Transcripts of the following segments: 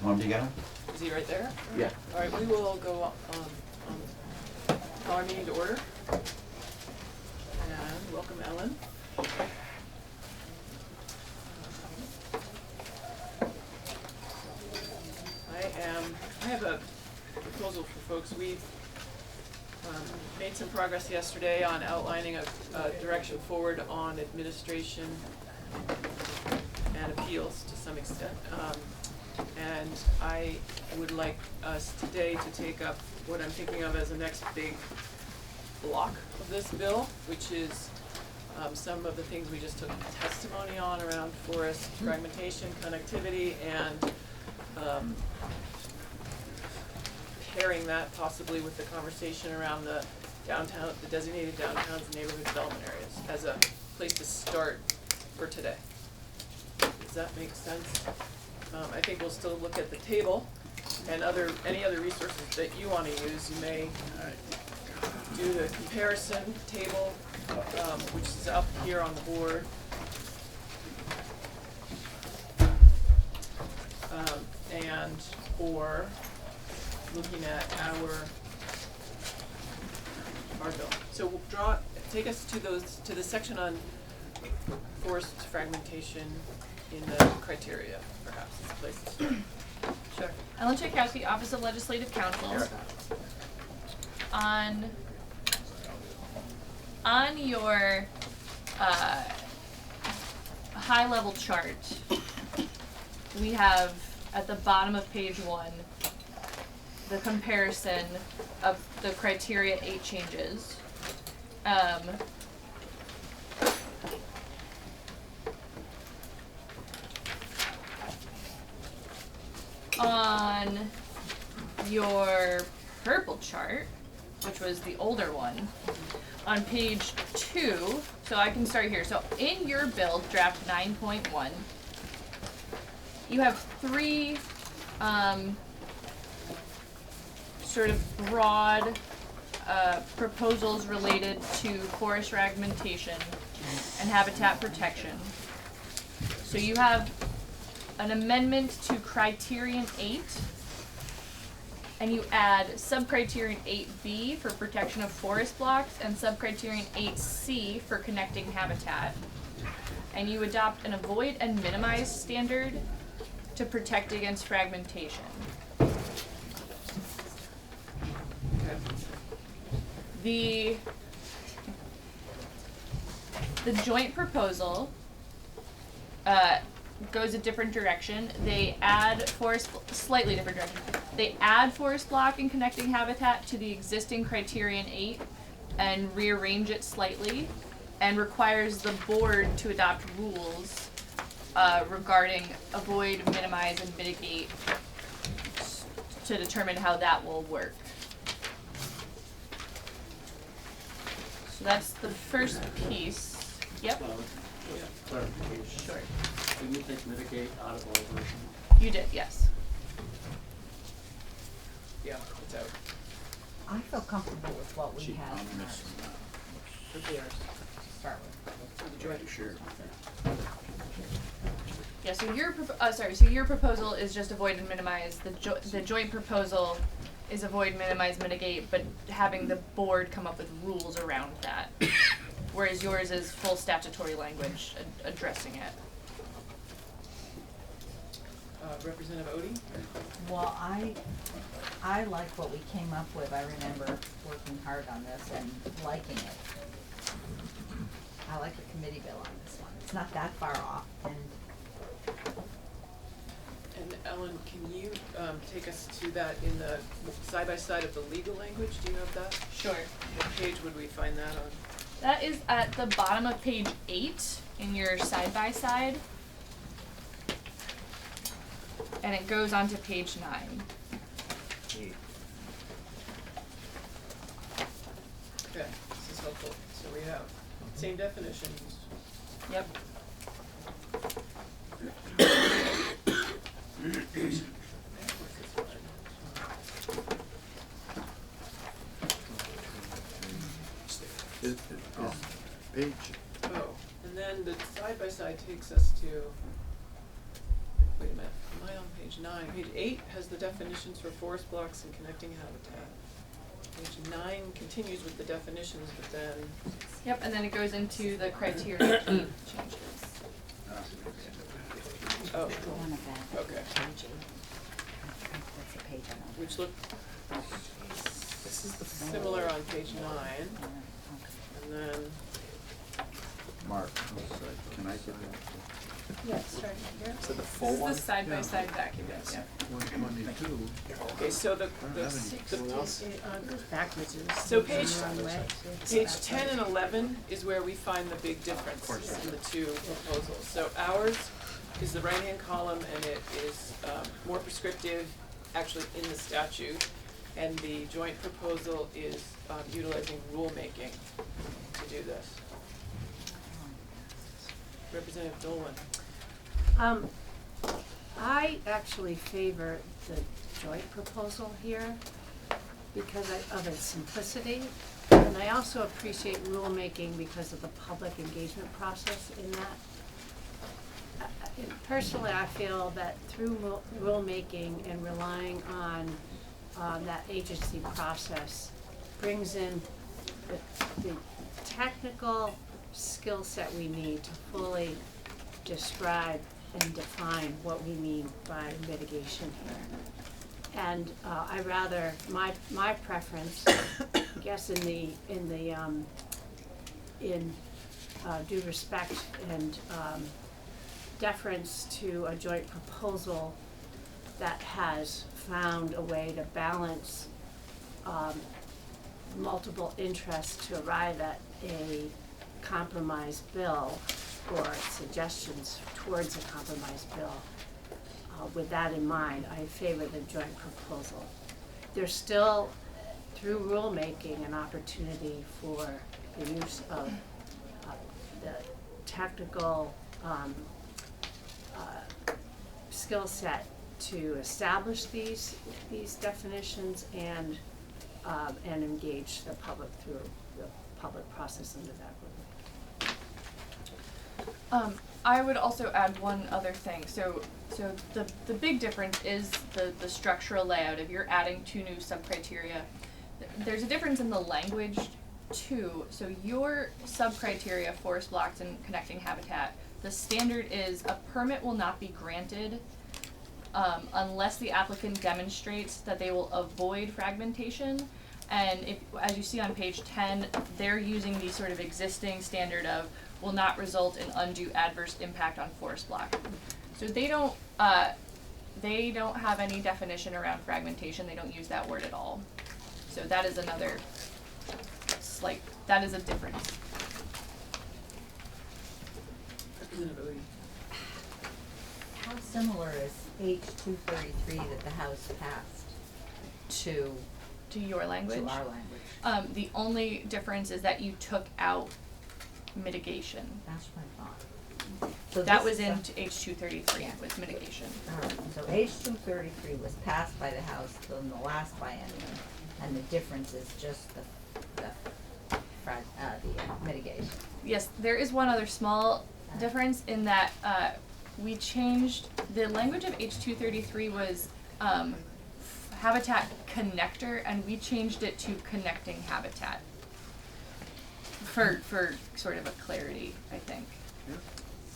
Want me to get him? Is he right there? Yeah. All right, we will go call our meeting to order. And welcome Ellen. I have a proposal for folks. We made some progress yesterday on outlining a direction forward on administration and appeals to some extent. And I would like us today to take up what I'm thinking of as the next big block of this bill, which is some of the things we just took testimony on around forest fragmentation, connectivity, and pairing that possibly with the conversation around the downtown, the designated downtowns and neighborhood development areas as a place to start for today. Does that make sense? I think we'll still look at the table and any other resources that you want to use. You may do the comparison table, which is up here on the board. Or looking at our bill. So we'll take us to the section on forest fragmentation in the criteria, perhaps, is a place to start. Sure. Ellen Czajkowski, Office of Legislative Counsel. On your high-level chart, we have at the bottom of page 1 the comparison of the criteria 8 changes. On your purple chart, which was the older one, on page 2, so I can start here. So in your bill, draft 9.1, you have 3 sort of broad proposals related to forest fragmentation and habitat protection. So you have an amendment to criterion 8, and you add subcriterion 8B for protection of forest blocks and subcriterion 8C for connecting habitat. And you adopt an avoid and minimize standard to protect against fragmentation. The joint proposal goes a different direction. They add slightly different direction. They add forest block and connecting habitat to the existing criterion 8 and rearrange it slightly, and requires the board to adopt rules regarding avoid, minimize, and mitigate to determine how that will work. So that's the first piece. Yep. Clarification. Sure. Didn't you take mitigate out of all version? You did, yes. Yeah, it's out. I feel comfortable with what we have. For theirs. Start For the joint. Sure. Yeah. So your proposal is just avoid and minimize. The joint proposal is avoid, minimize, mitigate, but having the board come up with rules around that. Whereas yours is full statutory language addressing it. Representative Odie? Well, I like what we came up with. I remember working hard on this and liking it. I like the committee bill on this one. It's not that far off, and Ellen, can you take us to that in the side-by-side of the legal language? Do you have that? Sure. What page would we find that on? That is at the bottom of page 8 in your side-by-side. And it goes on to page 9. Okay, this is helpful. So we have same definitions. Yep. Page. Oh, and then the side-by-side takes us to, wait a minute, am I on page page 9. Page 8 has the definitions for forest blocks and connecting habitat. Page 9 continues with the definitions, but then, Yep, and then it goes into the criteria key changes. oh, Go on the back. okay, Page 8. That's the page I'm on. which look, this is similar on page 9, and then, Mark, can I get that? Yes, sorry, here. So the full one? This is the side-by-side document, yeah. 122. okay, so the Backwards is. So page- wrong way. page 10 and 11 is where we find the big difference in the two proposals. So ours is the right-hand column, and it is more prescriptive, actually in the statute, and the joint proposal is utilizing rulemaking to do this. Representative Dolan. I actually favor the joint proposal here because of its simplicity. And I also appreciate rulemaking because of the public engagement process in that. Personally, I feel that through rulemaking and relying on that agency process brings in the technical skill set we need to fully describe and define what we mean by mitigation here. And I rather, my preference, I guess in due respect and deference to a joint proposal that has found a way to balance multiple interests to arrive at a compromise bill or suggestions towards a compromise bill. With that in mind, I favor the joint proposal. There's still, through rulemaking, an opportunity for the use of the technical skill set to establish these definitions and engage the public through the public process under that rule. I would also add one other thing. So the big difference is the structural layout. If you're adding two new subcriteria, there's a difference in the language too. So your subcriteria, forest blocks and connecting habitat, the standard is a permit will not be granted unless the applicant demonstrates that they will avoid fragmentation. And if, as you see on page 10, they're using the sort of existing standard of will not result in undue adverse impact on forest block. So they don't have any definition around fragmentation. They don't use that word at all. So that is another that is a difference. Representative Lee. How similar is H-233 that the House passed to Your language? our language? The only difference is that you took out mitigation. That's what I thought. So That this was is in a- H-233 Yeah. with mitigation. Alright, so H-233 was passed by the House in the last biennium, and the difference is just the mitigation. Yes, there is one other small difference in that we changed the language of H-233 was habitat connector, and we changed it to connecting habitat for sort of a clarity, I think.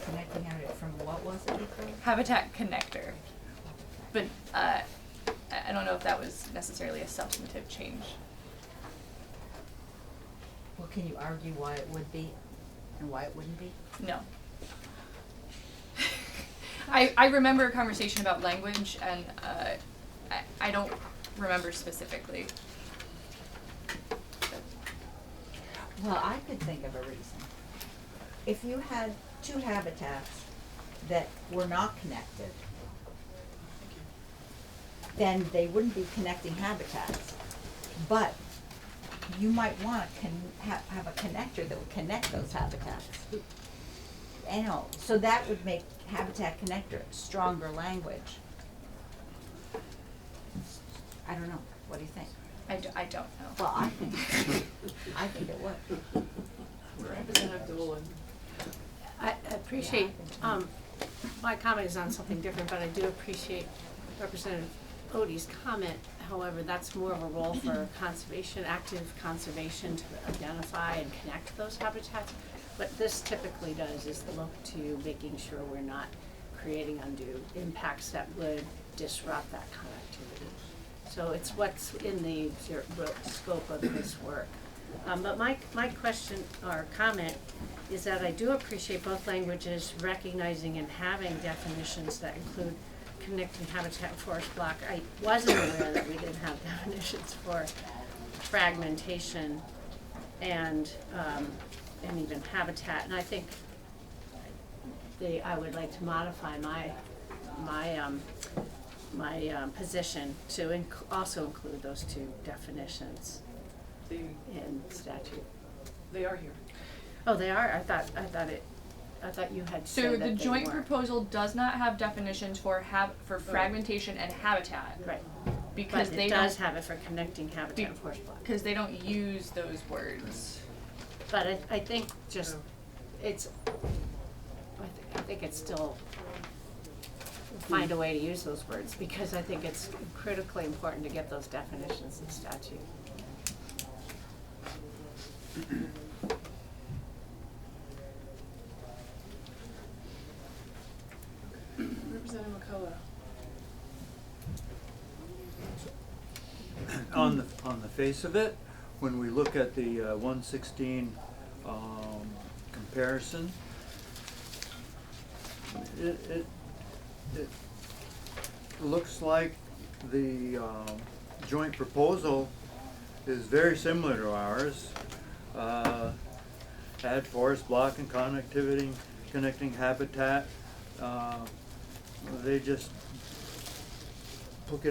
Connecting out from what was it before? Habitat connector, but I don't know if that was necessarily a substantive change. Well, can you argue why it would be and why it wouldn't be? No. I remember a conversation about language, and I don't remember specifically. Well, I could think of a reason. If you had two habitats that were not connected, then they wouldn't be connecting habitats. But you might want to have a connector that would connect those habitats. You know, so that would make habitat connector stronger language. I don't know. What do you think? I don't know. Well, I think it would. Representative Dolan. I appreciate, my comment is on something different, but I do appreciate Representative Odie's comment, however, that's more of a role for conservation, active conservation to identify and connect those habitats. What this typically does is look to making sure we're not creating undue impacts that would disrupt that connectivity. So it's what's in the scope of this work. But my question or comment is that I do appreciate both languages recognizing and having definitions that include connecting habitat and forest block. I wasn't aware that we didn't have definitions for fragmentation and even habitat. And I think I would like to modify my position to also include those two definitions in statute. They are here. Oh, they are? I thought you had said So that the they joint weren't. proposal does not have definitions for fragmentation and habitat. Right. Because But they it don't, does have it for connecting habitat and forest block. because they don't use those words. But I think just, it's, I think it's still, find a way to use those words, because I think it's critically important to get those definitions in statute. Representative McCullough. On the face of it, when we look at the 116 comparison, it looks like the joint proposal is very similar to ours. Add forest block and connecting habitat. They just put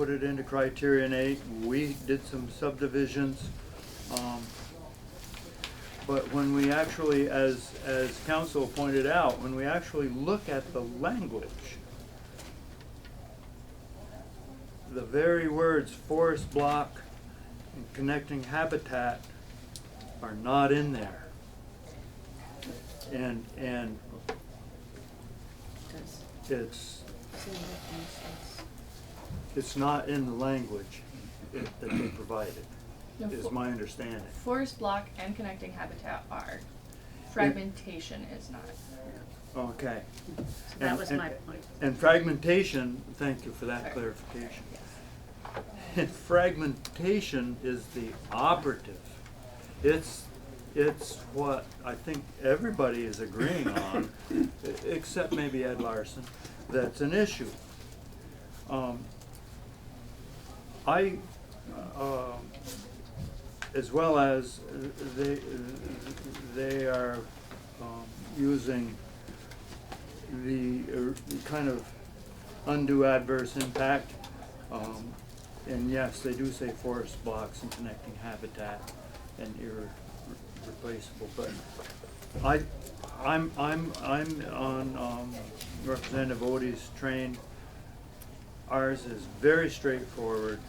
it into criterion 8. We did some subdivisions. But when we actually, as Counsel pointed out, when we actually look at the language, the very words forest block and connecting habitat are not in there. And it's not in the language that they provided, No, is my understanding. Forest block and connecting habitat are. Fragmentation is not. Okay. So that was my point. And fragmentation, thank you for that Sorry. clarification. And fragmentation is the operative. It's what I think everybody is agreeing on, except maybe Ed Larson, that's an issue. As well as they are using the kind of undue adverse impact, and yes, they do say forest blocks and connecting habitat and irreplaceable, but I'm on Representative Odie's train. Ours is very straightforward.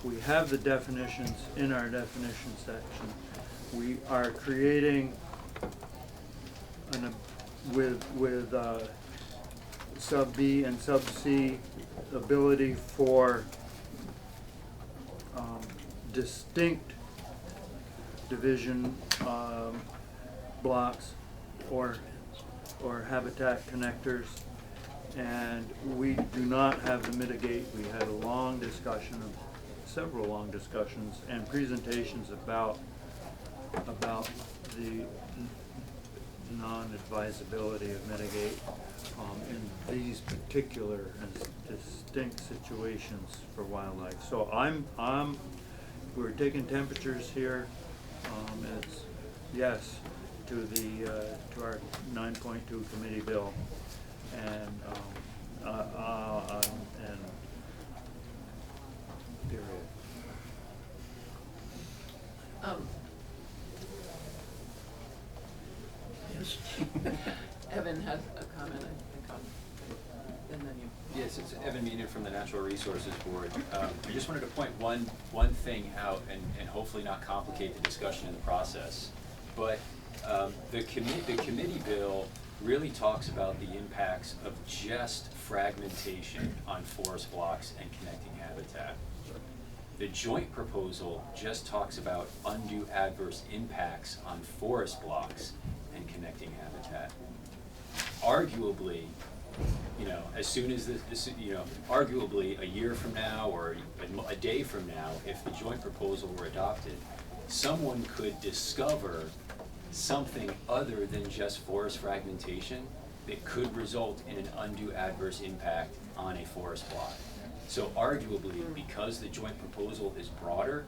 We have the definitions in our definition section. We are creating with sub B and sub C ability for distinct division blocks or habitat connectors, and we do not have the mitigate. We had a long discussion, several long discussions and presentations about the non-advisability of mitigate in these particular and distinct situations for wildlife. So we're taking temperatures here. It's yes to our 9.2 committee bill, and period. Yes. Evan had a comment, I think, and then you. Yes, it's Evan Meenan from the Natural Resources Board. I just wanted to point one thing out and hopefully not complicate the discussion in the process. But the committee bill really talks about the impacts of just fragmentation on forest blocks and connecting habitat. The joint proposal just talks about undue adverse impacts on forest blocks and connecting habitat. Arguably, as soon as this arguably a year from now or a day from now, if the joint proposal were adopted, someone could discover something other than just forest fragmentation that could result in an undue adverse impact on a forest block. So arguably, because the joint proposal is broader,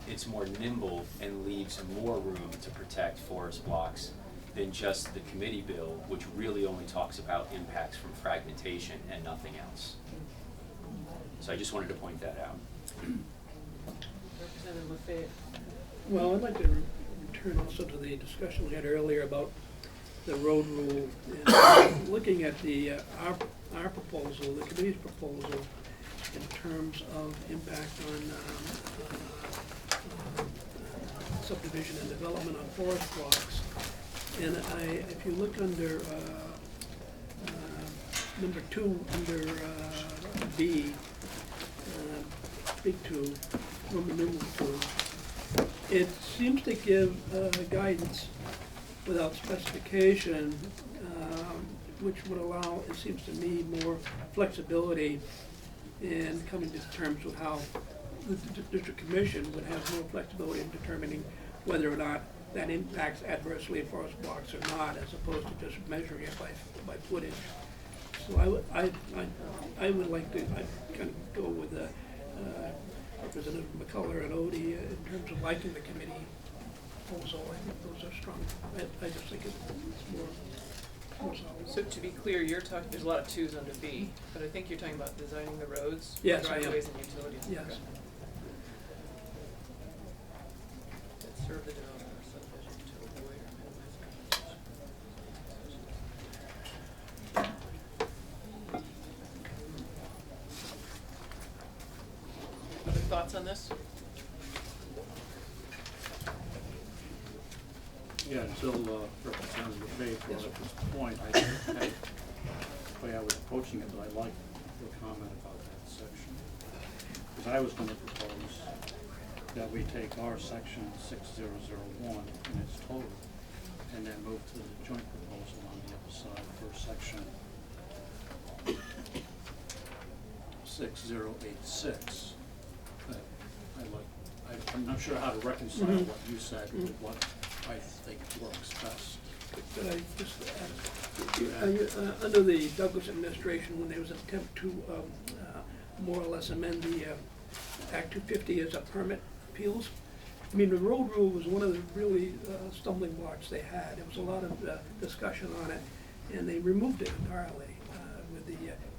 it's more nimble and leaves more room to protect forest blocks than just the committee bill, which really only talks about impacts from fragmentation and nothing else. So I just wanted to point that out. Representative Lafayette. Well, I'd like to return also to the discussion we had earlier about the road rule, and looking at the, our proposal, the committee's proposal, in terms of impact on subdivision and development on forest blocks. And if you look under number 2, under B, big 2, Roman numeral 2, it seems to give guidance without specification, which would allow, it seems to me, more flexibility in coming to terms with how the district commission would have more flexibility in determining whether or not that impacts adversely forest blocks or not, as opposed to just measuring it by footage. So I would like to, kind of go with Representative McCullough and Odie in terms of liking the committee proposal. I think those are strong. I just think it's more solid. So to be clear, you're talking, there's a lot of 2s under B, but I think you're talking about designing the roads, Yes, I am. driveways and utilities. Yes. Okay. That serve the development of subdivision to avoid or minimize. Other thoughts on this? Yeah, until Representative Lefebvre brought up this point, I had the way I was approaching it, but I like your comment about that section. Because I was going to propose that we take our section 6001 in its total and then move to the joint proposal on the other side for section 6086. I'm not sure how to reconcile what you said with what I think works best. Could I just add, under the Douglas administration, when there was an attempt to more or less amend the Act 250 as a permit appeals, I mean, the road rule was one of the really stumbling blocks they had. There was a lot of discussion on it, and they removed it entirely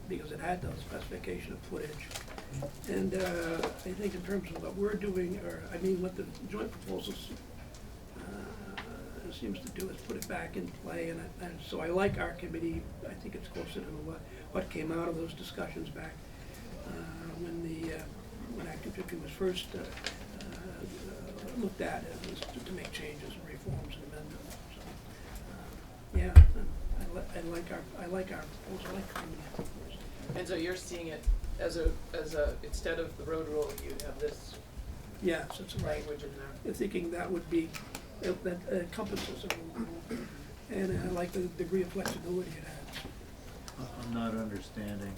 because it had the specification of footage. And I think in terms of what we're doing, what the joint proposals seems to do is put it back in play, and so I like our committee. I think it's closer to what came out of those discussions back when Act 250 was first looked at, it was to make changes and reforms and amendments. So, I like our proposal. I like the committee proposal. And so you're seeing it as a instead of the road rule, you have this Yes, it's right. language in there. I'm thinking that would be, that encompasses a rule, and I like the degree of flexibility it adds. I'm not understanding.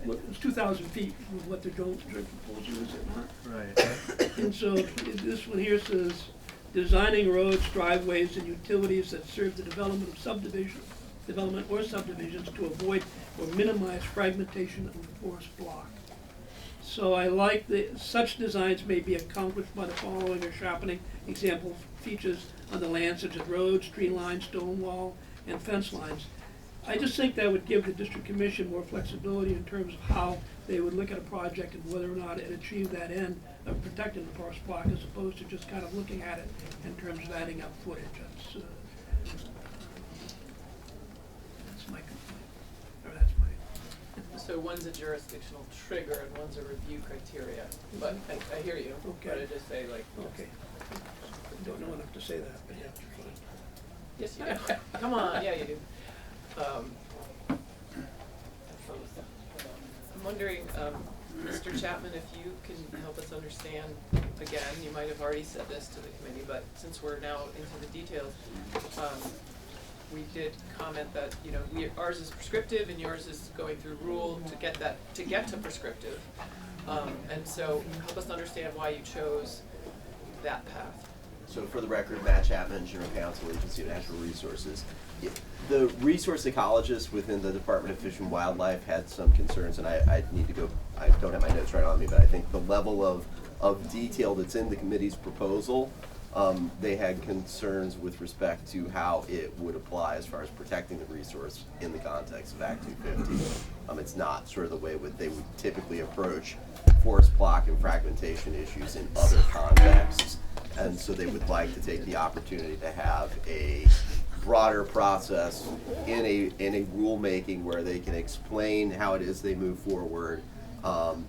Well, it's 2,000 feet with what the joint proposal is, it not? Right. And so this one here says, designing roads, driveways, and utilities that serve the development or subdivisions to avoid or minimize fragmentation of the forest block. So I like such designs may be accomplished by the following or sharpening example features on the land, such as roads, tree lines, stone wall, and fence lines. I just think that would give the district commission more flexibility in terms of how they would look at a project and whether or not it achieved that end of protecting the forest block, as opposed to just kind of looking at it in terms of adding up footage. That's my complaint, or that's my. So one's a jurisdictional trigger and one's a review criteria, but I hear you, Okay. but I just say like. Okay. I don't know enough to say that, but yeah, fine. Yes, you do. Come on, yeah, you do. I'm wondering, Mr. Chapman, if you can help us understand, again, you might have already said this to the committee, but since we're now into the details, we did comment that, you know, ours is prescriptive and yours is going through rule to get to prescriptive. And so help us understand why you chose that path. So for the record, Matt Chapman, General Counsel, Agency of Natural Resources. The resource ecologists within the Department of Fish and Wildlife had some concerns, and I need to go, I don't have my notes right on me, but I think the level of detail that's in the committee's proposal, they had concerns with respect to how it would apply as far as protecting the resource in the context of Act 250. It's not sort of the way they would typically approach forest block and fragmentation issues in other contexts. And so they would like to take the opportunity to have a broader process in a rulemaking where they can explain how it is they move forward,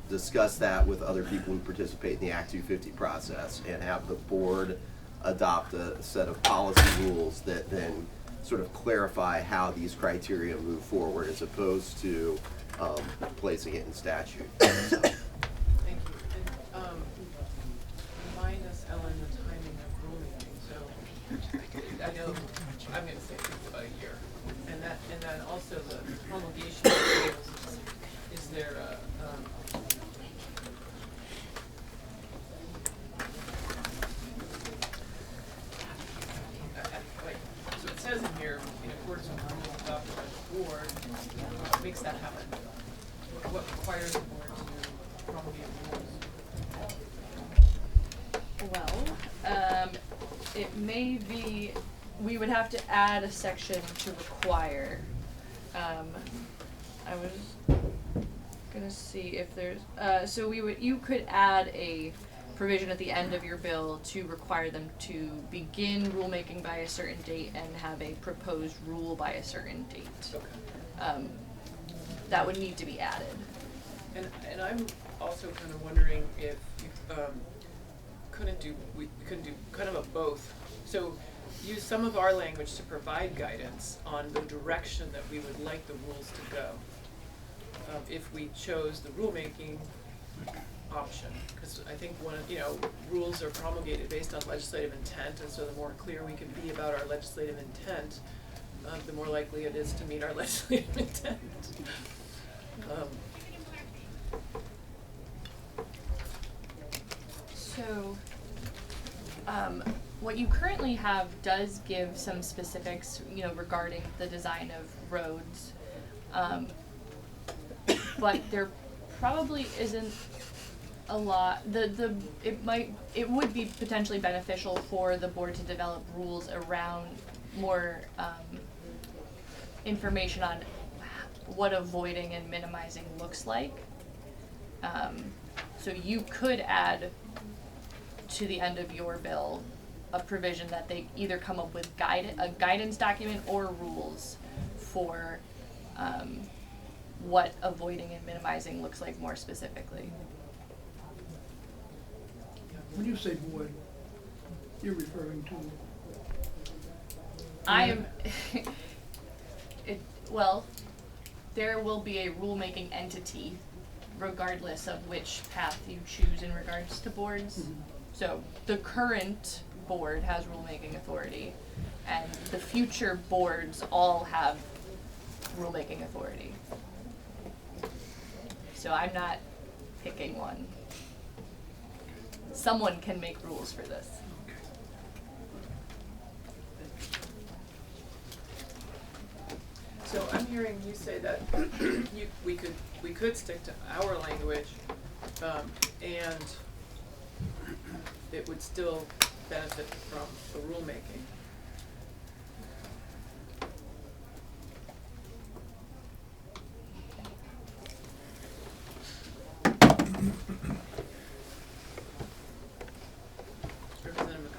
discuss that with other people who participate in the Act 250 process, and have the board adopt a set of policy rules that then sort of clarify how these criteria move forward as opposed to placing it in statute. So. Thank you. And remind us, Ellen, the timing of rulemaking. So I know I'm going to say it's about a year, and then also the promulgation of rules. Is there a so it says in here, in accordance with the rules adopted by the board, what makes that happen? What requires the board to promulgate rules? Well, it may be, we would have to add a section to require. I was gonna see if there's, so you could add a provision at the end of your bill to require them to begin rulemaking by a certain date and have a proposed rule by a certain date. Okay. That would need to be added. And I'm also kind of wondering if you we couldn't do kind of a both. So use some of our language to provide guidance on the direction that we would like the rules to go. If we chose the rulemaking option, because I think rules are promulgated based on legislative intent, and so the more clear we can be about our legislative intent, the more likely it is to meet our legislative intent. So, what you currently have does give some specifics, regarding the design of roads. But there probably isn't a lot, it would be potentially beneficial for the board to develop rules around more, information on what avoiding and minimizing looks like. So you could add to the end of your bill a provision that they either come up with a guidance document or rules for what avoiding and minimizing looks like more specifically. When you say board, you're referring to? I am, there will be a rulemaking entity regardless of which path you choose in regards to boards. Mm-hmm. So the current board has rulemaking authority, and the future boards all have rulemaking authority. So I'm not picking one. Someone can make rules for this. So I'm hearing you say that we could stick to our language, and it would still benefit from the rulemaking. Representative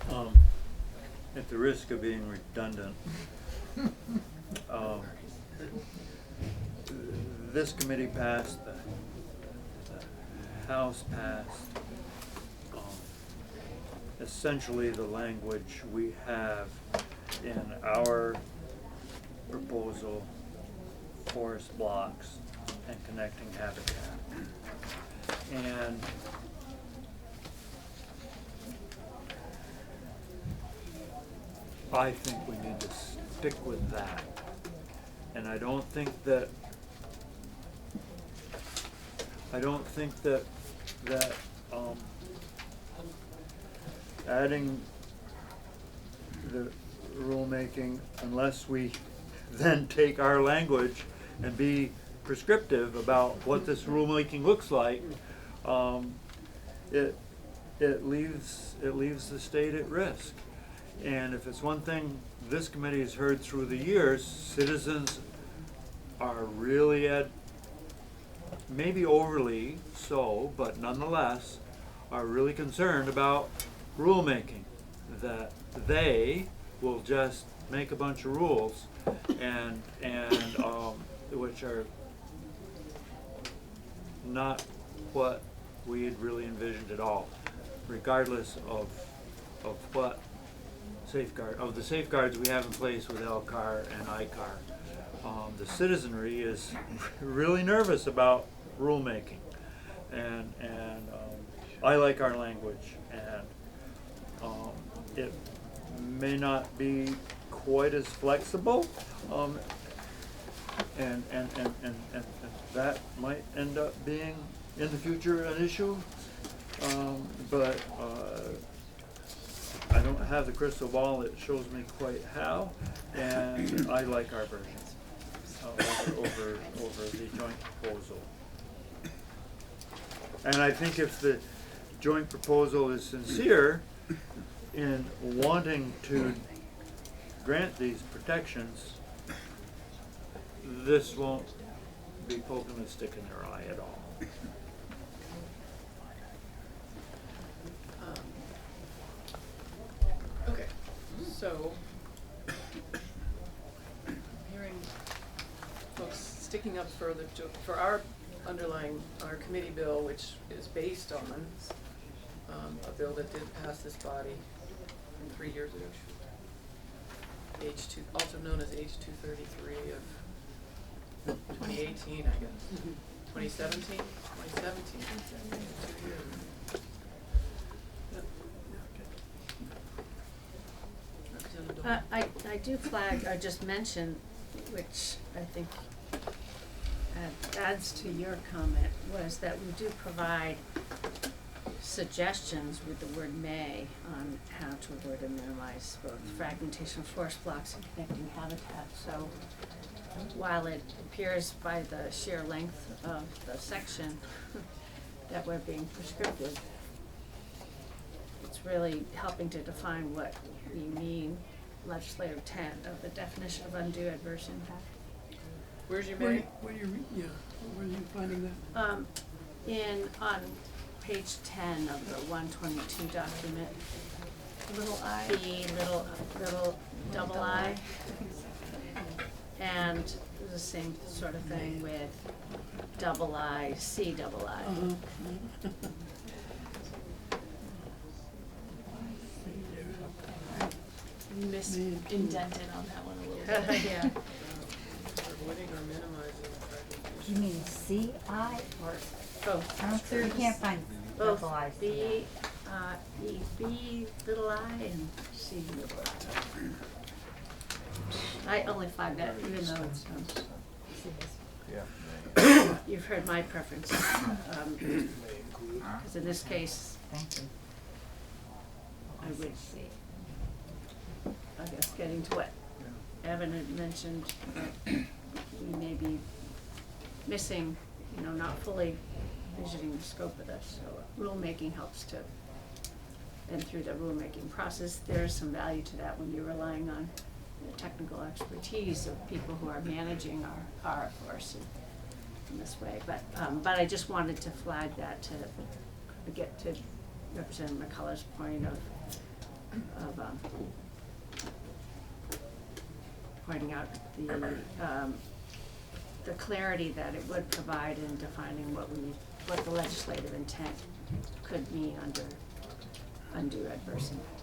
McCullough. At the risk of being redundant, this committee passed, the House passed, essentially the language we have in our proposal, forest blocks and connecting habitat. And I think we need to stick with that. And I don't think that adding the rulemaking, unless we then take our language and be prescriptive about what this rulemaking looks like, it leaves the state at risk. And if it's one thing this committee has heard through the years, citizens are really maybe overly so, but nonetheless, are really concerned about rulemaking, that they will just make a bunch of rules and which are not what we had really envisioned at all, regardless of what the safeguards we have in place with LCAR and ICAR. The citizenry is really nervous about rulemaking, and I like our language, and it may not be quite as flexible, and that might end up being in the future an issue, but I don't have the crystal ball that shows me quite how, and I like our version over the joint proposal. And I think if the joint proposal is sincere in wanting to grant these protections, this won't be poking a stick in their eye at all. Okay, so I'm hearing folks sticking up for our committee bill, which is based on a bill that did pass this body 3 years ago. H2, also known as H233 of 2018, I guess. 2017? 2017. 2 years. Yep. Representative Doyle. I do flag, or just mention, which I think adds to your comment, was that we do provide suggestions with the word may on how to avoid and minimize both fragmentation of forest blocks and connecting habitat. So while it appears by the sheer length of the section that we're being prescriptive, it's really helping to define what we mean, legislative intent of the definition of undue adverse impact. Where's your Where May? are you finding that? On page 10 of the 122 document, Little I. little double I, and the same sort of thing with double I, C double I. Indented on that one a little bit. Yeah. Avoiding or minimizing fragmentation. You mean C-I or, Both. I'm sure you can't find Both double I. B, B little I and C little I. I only flag that even though it's, you've heard my preference. Because in this case, Thank you. I would, I guess, getting to what Evan had mentioned, we may be missing, not fully visioning the scope of this. So rulemaking helps to, and through the rulemaking process, there's some value to that when you're relying on the technical expertise of people who are managing our force in this way. But I just wanted to flag that to get to Representative McCullough's point of pointing out the clarity that it would provide in defining what the legislative intent could mean under undue adverse impact.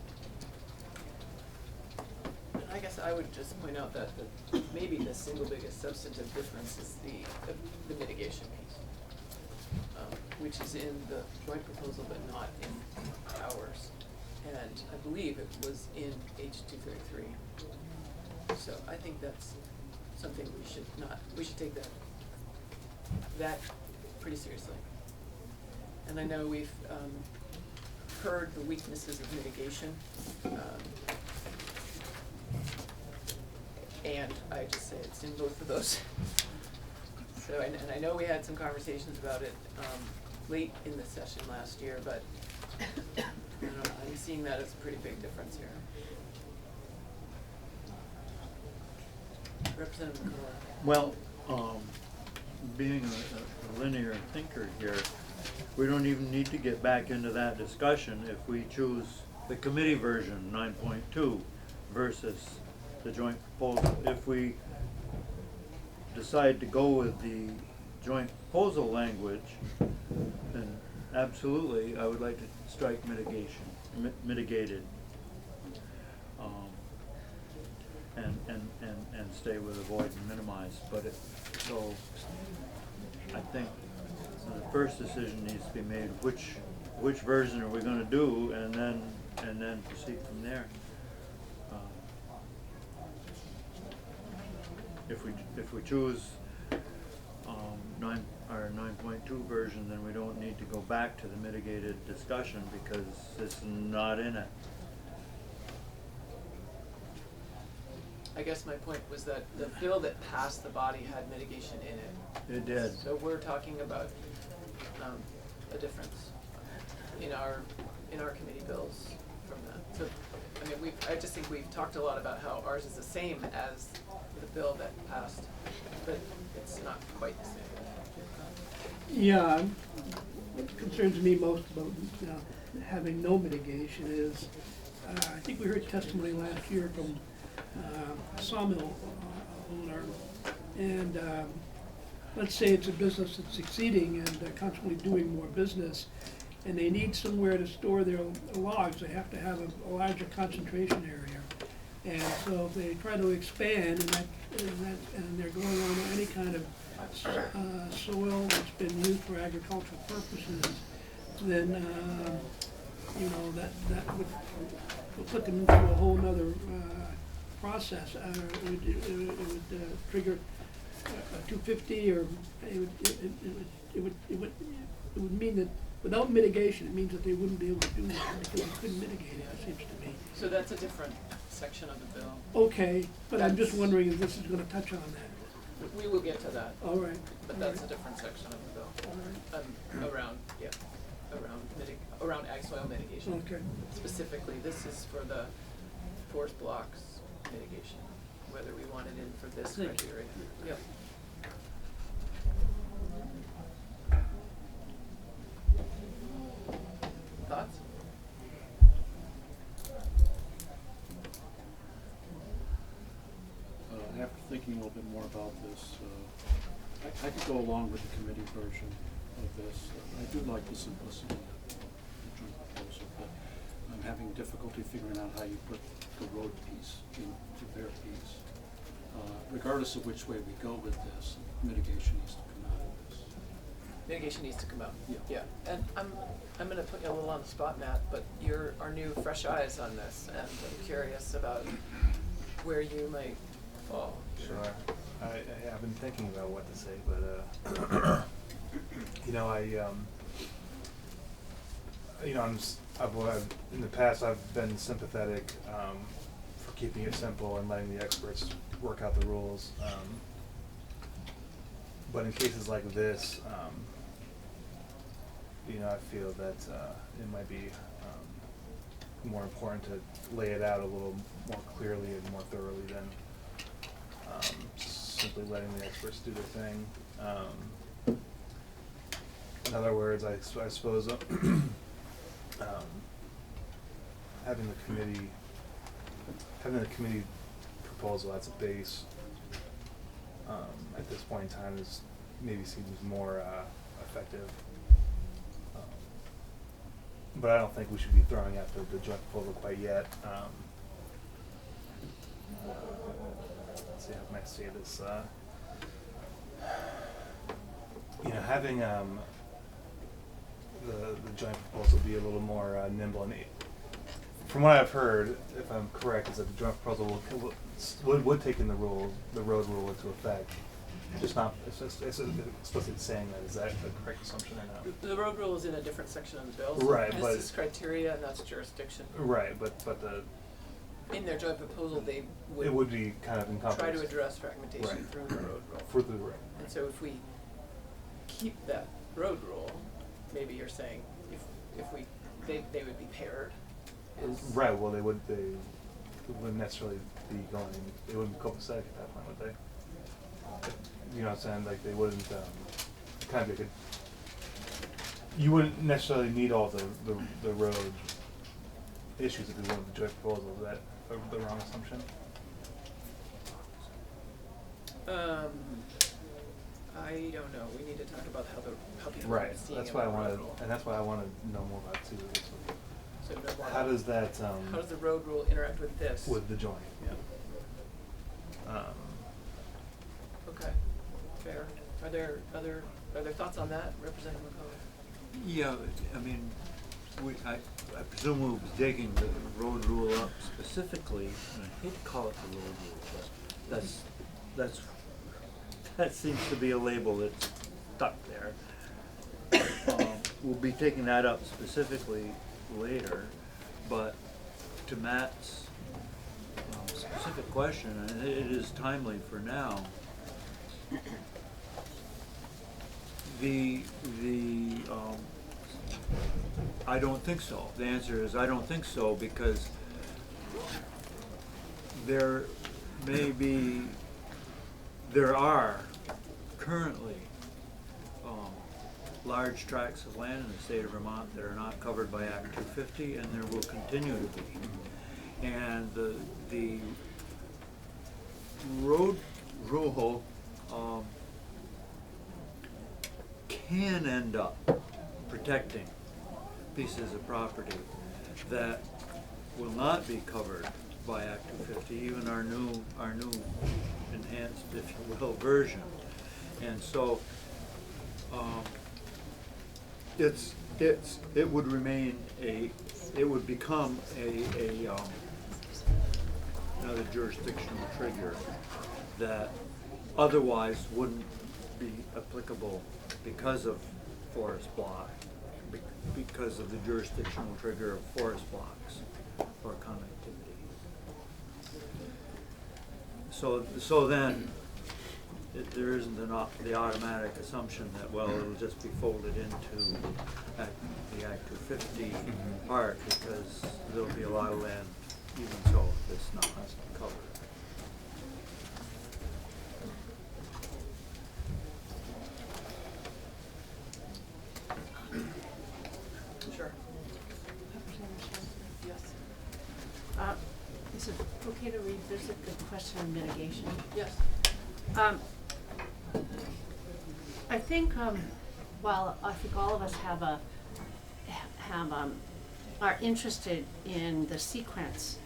I guess I would just point out that maybe the single biggest substantive difference is the mitigation piece, which is in the joint proposal but not in ours. And I believe it was in H233. So I think that's something we should take that pretty seriously. And I know we've heard the weaknesses of mitigation. And I just say it's in both of those. So, and I know we had some conversations about it late in the session last year, but I don't know, I'm seeing that as a pretty big difference here. Representative McCullough. Well, being a linear thinker here, we don't even need to get back into that discussion if we choose the committee version, 9.2, versus the joint proposal. If we decide to go with the joint proposal language, then absolutely, I would like to strike mitigated, and stay with avoid and minimize. But so I think the first decision needs to be made, which version are we gonna do, and then proceed from there. If we choose 9.2 version, then we don't need to go back to the mitigated discussion because it's not in it. I guess my point was that the bill that passed the body had mitigation in it. It did. So we're talking about a difference in our committee bills from that. So, I mean, I just think we've talked a lot about how ours is the same as the bill that passed, but it's not quite the same. Yeah, what concerns me most about having no mitigation is, I think we heard testimony last year from a sawmill owner, and let's say it's a business that's succeeding and constantly doing more business, and they need somewhere to store their logs. They have to have a larger concentration area. And so if they try to expand and they're going on any kind of soil that's been used for agricultural purposes, then that would put them into a whole nother process. It would trigger a 250, or it would mean that without mitigation, it means that they wouldn't be able to do that because they couldn't mitigate it. It seems to me. So that's a different section of the bill. Okay, but I'm just wondering if this is going to touch on that. We will get to that. All right. But that's a different section of the bill. All right. Around ag soil mitigation. Okay. Specifically, this is for the forest blocks mitigation, whether we want it in for this Thank you. criteria. Yep. Thoughts? After thinking a little bit more about this, I could go along with the committee version of this. I do like the simplicity of the joint proposal, but I'm having difficulty figuring out how you put the road piece into their piece. Regardless of which way we go with this, mitigation needs to come out of this. Mitigation needs to come out. Yeah. Yeah, and I'm gonna put you a little on the spot, Matt, but you're our new fresh eyes on this, and I'm curious about where you might fall. Sure. I have been thinking about what to say, but in the past I've been sympathetic for keeping it simple and letting the experts work out the rules. But in cases like this, I feel that it might be more important to lay it out a little more clearly and more thoroughly than simply letting the experts do their thing. In other words, I suppose having the committee proposal as a base at this point in time seems more effective. but I don't think we should be throwing out the joint proposal quite yet. Let's see, how can I say this? Having the joint proposal be a little more nimble, and from what I've heard, if I'm correct, is that the joint proposal would take in the road rule into effect. Just not, it's explicitly saying that. Is that a correct assumption or not? The road rule is in a different section of the bill. Right, This but is criteria and that's jurisdiction. right, but In their joint proposal, they it would be kind of encompassed. try to address fragmentation Right. through the road rule. For the road. And so if we keep that road rule, maybe you're saying they would be paired. Right. Well, they wouldn't necessarily be going. They wouldn't be copacetic at that point, would they? You know what I'm saying? Like they wouldn't kind of be you wouldn't necessarily need all the road issues if you wanted the joint proposal. Is that the wrong assumption? I don't know. We need to talk about how people Right. are seeing That's it why I in the road wanted, rule. and that's what I want to know more about too. So no more How about- does that how does the road rule interact with this? with the joint? Yeah. Okay, fair. Are there thoughts on that, Representative McCullough? Yeah, I mean, I presume we'll be taking the road rule up specifically, and I hate to call it the road rule, but that seems to be a label that's stuck there. We'll be taking that up specifically later, but to Matt's specific question, and it is timely for now. I don't think so. The answer is I don't think so, because there are currently large tracts of land in the state of Vermont that are not covered by Act 250, and there will continue to be. And the road rule can end up protecting pieces of property that will not be covered by Act 250, even our new enhanced, if you will, version. And so it would remain it would become another jurisdictional trigger that otherwise wouldn't be applicable because of forest block, because of the jurisdictional trigger of forest blocks or connectivity. So then there isn't the automatic assumption that, well, it'll just be folded into the Act 250 part, because there'll be a lot of land even so that's not covered. Sure. Yes. Is it okay to revisit the question of mitigation? Yes. I think, while I think all of us are interested in the sequence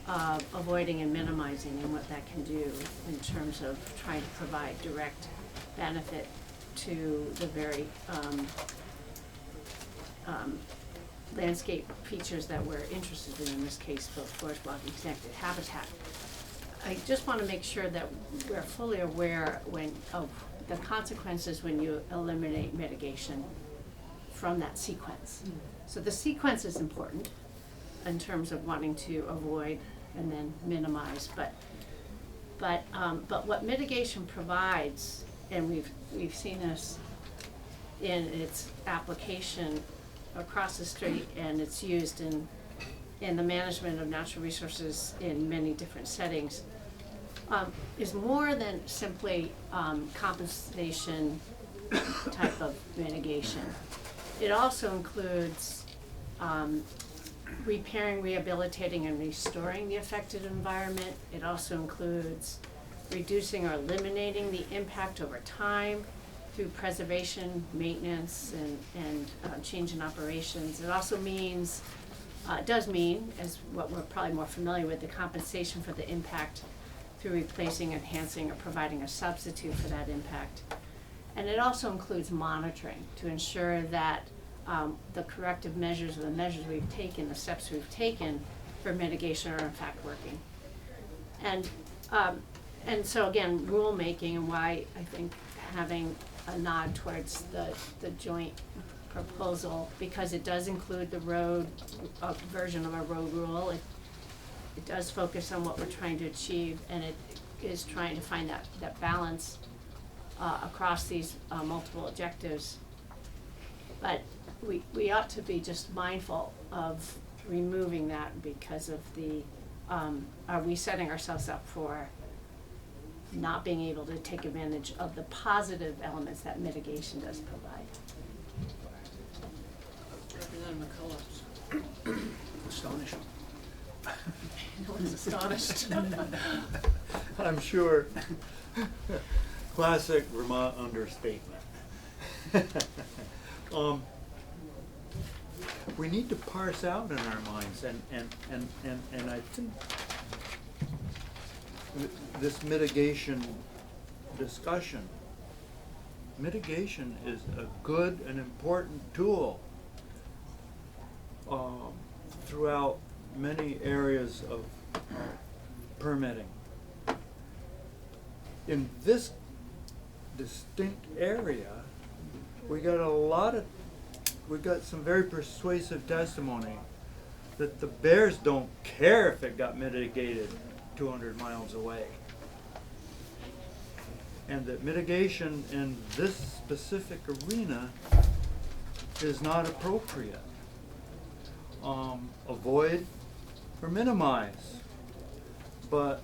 of avoiding and minimizing and what that can do in terms of trying to provide direct benefit to the very landscape features that we're interested in this case, both forest block and connected habitat. I just want to make sure that we're fully aware of the consequences when you eliminate mitigation from that sequence. So the sequence is important in terms of wanting to avoid and then minimize, but what mitigation provides, and we've seen this in its application across the street, and it's used in the management of natural resources in many different settings, is more than simply compensation type of mitigation. It also includes repairing, rehabilitating, and restoring the affected environment. It also includes reducing or eliminating the impact over time. through preservation, maintenance, and change in operations. It also means, it does mean, as what we're probably more familiar with, the compensation for the impact through replacing, enhancing, or providing a substitute for that impact. And it also includes monitoring to ensure that the corrective measures or the measures we've taken, the steps we've taken for mitigation are in fact working. And so again, rulemaking, and why I think having a nod towards the joint proposal, because it does include the road, a version of a road rule. It does focus on what we're trying to achieve, and it is trying to find that balance across these multiple objectives. But we ought to be just mindful of removing that because of the, are we setting ourselves up for not being able to take advantage of the positive elements that mitigation does provide? Representative McCullough. Astonishing. No one's astonished. I'm sure. Classic Vermont understatement. We need to parse out in our minds, and I think this mitigation discussion, mitigation is a good and important tool throughout many areas of permitting. In this distinct area, we got some very persuasive testimony that the bears don't care if it got mitigated 200 miles away. And that mitigation in this specific arena is not appropriate. Avoid or minimize. But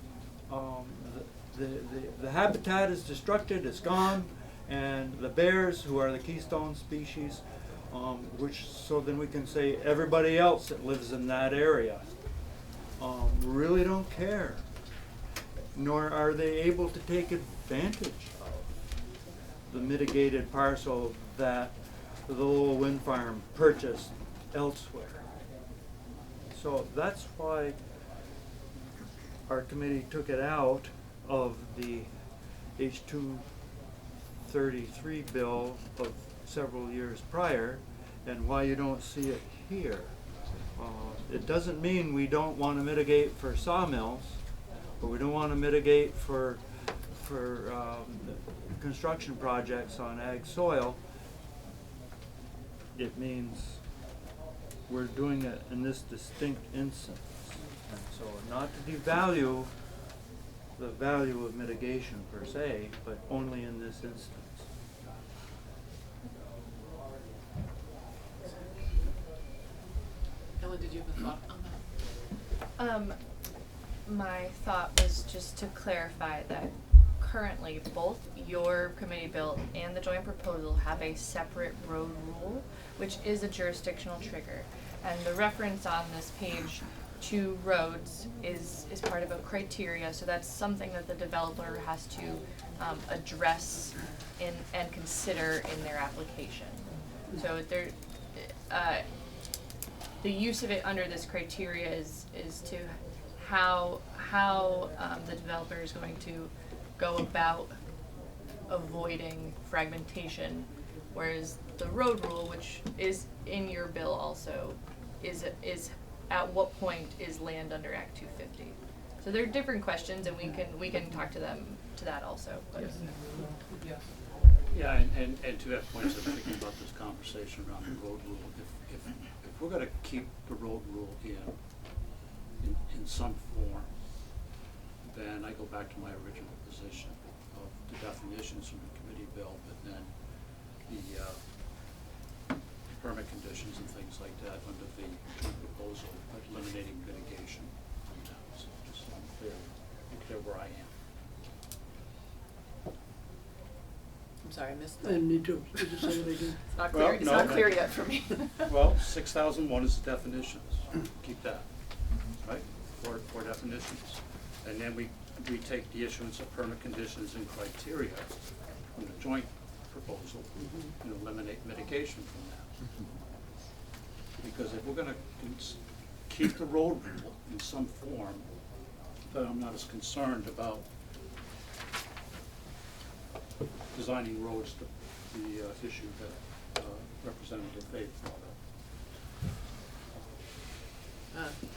the habitat is destructed, it's gone, and the bears, who are the keystone species, so then we can say everybody else that lives in that area really don't care, nor are they able to take advantage of the mitigated parcel that the little wind farm purchased elsewhere. So that's why our committee took it out of the H2 33 bill of several years prior, and why you don't see it here. It doesn't mean we don't want to mitigate for sawmills, or we don't want to mitigate for construction projects on ag soil. It means we're doing it in this distinct instance. And so not to devalue the value of mitigation per se, but only in this instance. Ellen, did you have a thought on that? My thought was just to clarify that currently both your committee bill and the joint proposal have a separate road rule, which is a jurisdictional trigger. And the reference on this page to roads is part of a criteria, so that's something that the developer has to address and consider in their application. So there, the use of it under this criteria is to how the developer is going to go about avoiding fragmentation, whereas the road rule, which is in your bill also, is at what point is land under Act 250. So there are different questions, and we can talk to them to that also. But. Yes. Yeah, and to that point, so I'm thinking about this conversation around the road rule. If we're going to keep the road rule in some form, then I go back to my original position of the definitions from the committee bill, but then the permit conditions and things like that under the joint proposal, but eliminating mitigation. So just so I'm clear where I am. I'm sorry, I missed that. And need to, could you say it again? It's not clear, it's not clear yet for me. Well, 6001 is the definitions. Keep that, right? For definitions. And then we take the issuance of permit conditions and criteria from the joint proposal and eliminate mitigation from that. Because if we're gonna keep the road rule in some form, then I'm not as concerned about designing roads to the issue that Representative Faith brought up.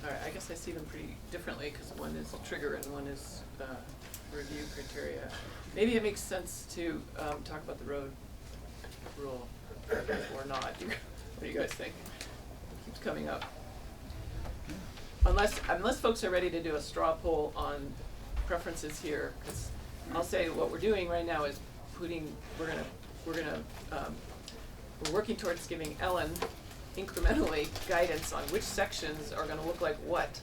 All right, I guess I see them pretty differently, because one is a trigger and one is review criteria. Maybe it makes sense to talk about the road rule or not. What do you guys think? It keeps coming up. Unless folks are ready to do a straw poll on preferences here, because I'll say what we're doing right now is we're working towards giving Ellen incrementally guidance on which sections are gonna look like what,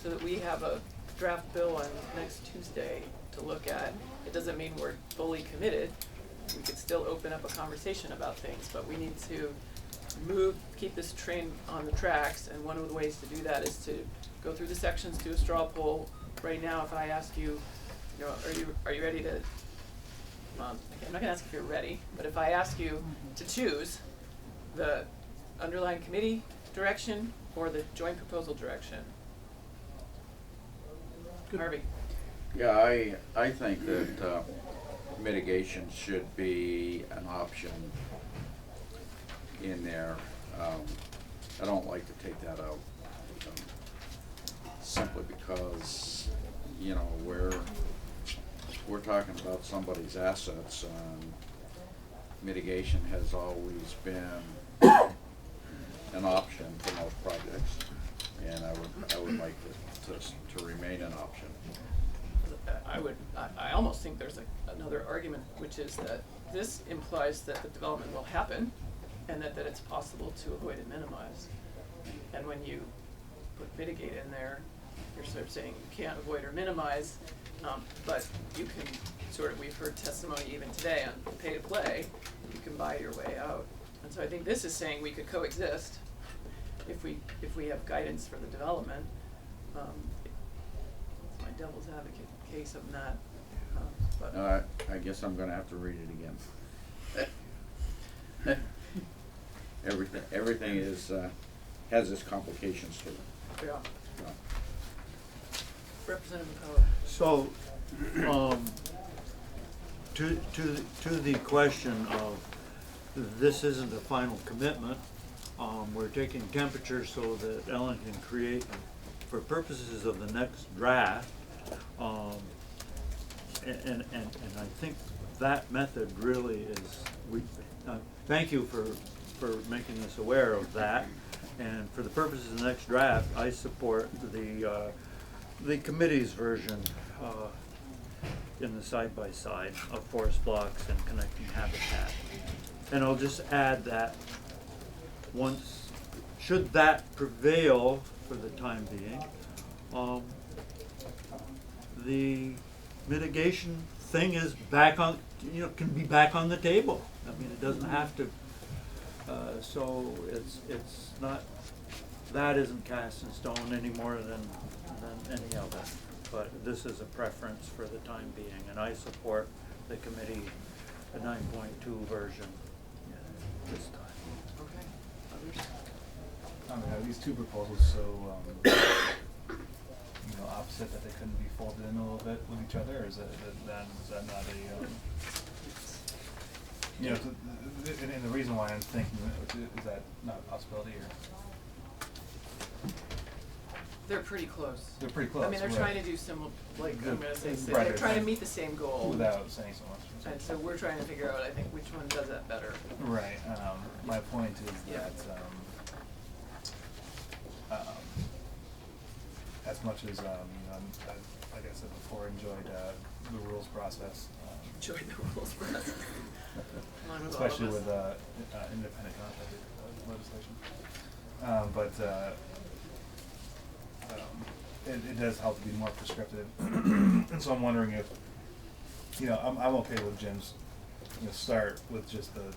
so that we have a draft bill on next Tuesday to look at. It doesn't mean we're fully committed. We could still open up a conversation about things, but we need to keep this train on the tracks, and one of the ways to do that is to go through the sections, do a straw poll. Right now, if I ask you, are you ready to, okay, I'm not gonna ask if you're ready, but if I ask you to choose the underlying committee direction or the joint proposal direction. Harvey. Yeah, I think that mitigation should be an option in there. I don't like to take that out, simply because, you know, we're talking about somebody's assets, and mitigation has always been an option for most projects, and I would like to remain an option. I almost think there's another argument, which is that this implies that the development will happen, and that it's possible to avoid and minimize. And when you put mitigate in there, you're sort of saying you can't avoid or minimize, but you can we've heard testimony even today on pay to play, you can buy your way out. And so I think this is saying we could coexist if we have guidance for the development. My devil's advocate case of that, but. I guess I'm gonna have to read it again. Everything is, has its complications to it. Yeah. So. Representative McCullough. So, to the question of, this isn't a final commitment, we're taking temperature so that Ellen can create, for purposes of the next draft, and I think that method really is, thank you for making us aware of that, and for the purposes of the next draft, I support the committee's version in the side-by-side of forest blocks and connecting habitat. And I'll just add that should that prevail for the time being, the mitigation thing is back on, can be back on the table. I mean, it doesn't have to, so it's not, that isn't cast in stone any more than any other. But this is a preference for the time being, and I support the committee, the 9.2 version this time. Okay. Others? I mean, are these two proposals so, opposite that they couldn't be folded in a little bit with each other, or is that not a, and the reason why I'm thinking, is that not a possibility, or? They're pretty close. They're pretty close. I mean, they're right. trying to do some, I'm gonna say, Right, they're trying to meet the same goal. Without saying so much. And so we're trying to figure out, I think, which one does that better. Right. My point is Yeah. that as much as like I said before, enjoyed the rules process. Enjoy the rules process. Mine was all of Especially us. with independent contractor legislation. But it does help to be more prescriptive. And so I'm wondering if, I'm okay with Jim's, start with just the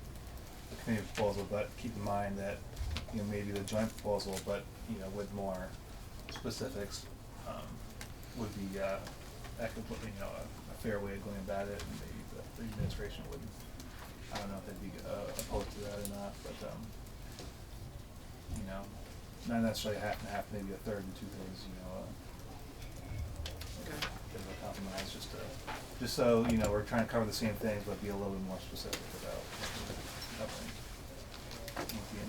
committee proposal, but keep in mind that, maybe the joint proposal, but, with more specifics, would be, a fair way of going about it, and maybe the administration would I don't know if they'd be opposed to that or not, but you know, not necessarily half and half, maybe a third and 2/3, you know, Okay. bit of a compromise, just so, you know, we're trying to cover the same things, but be a little bit more specific about covering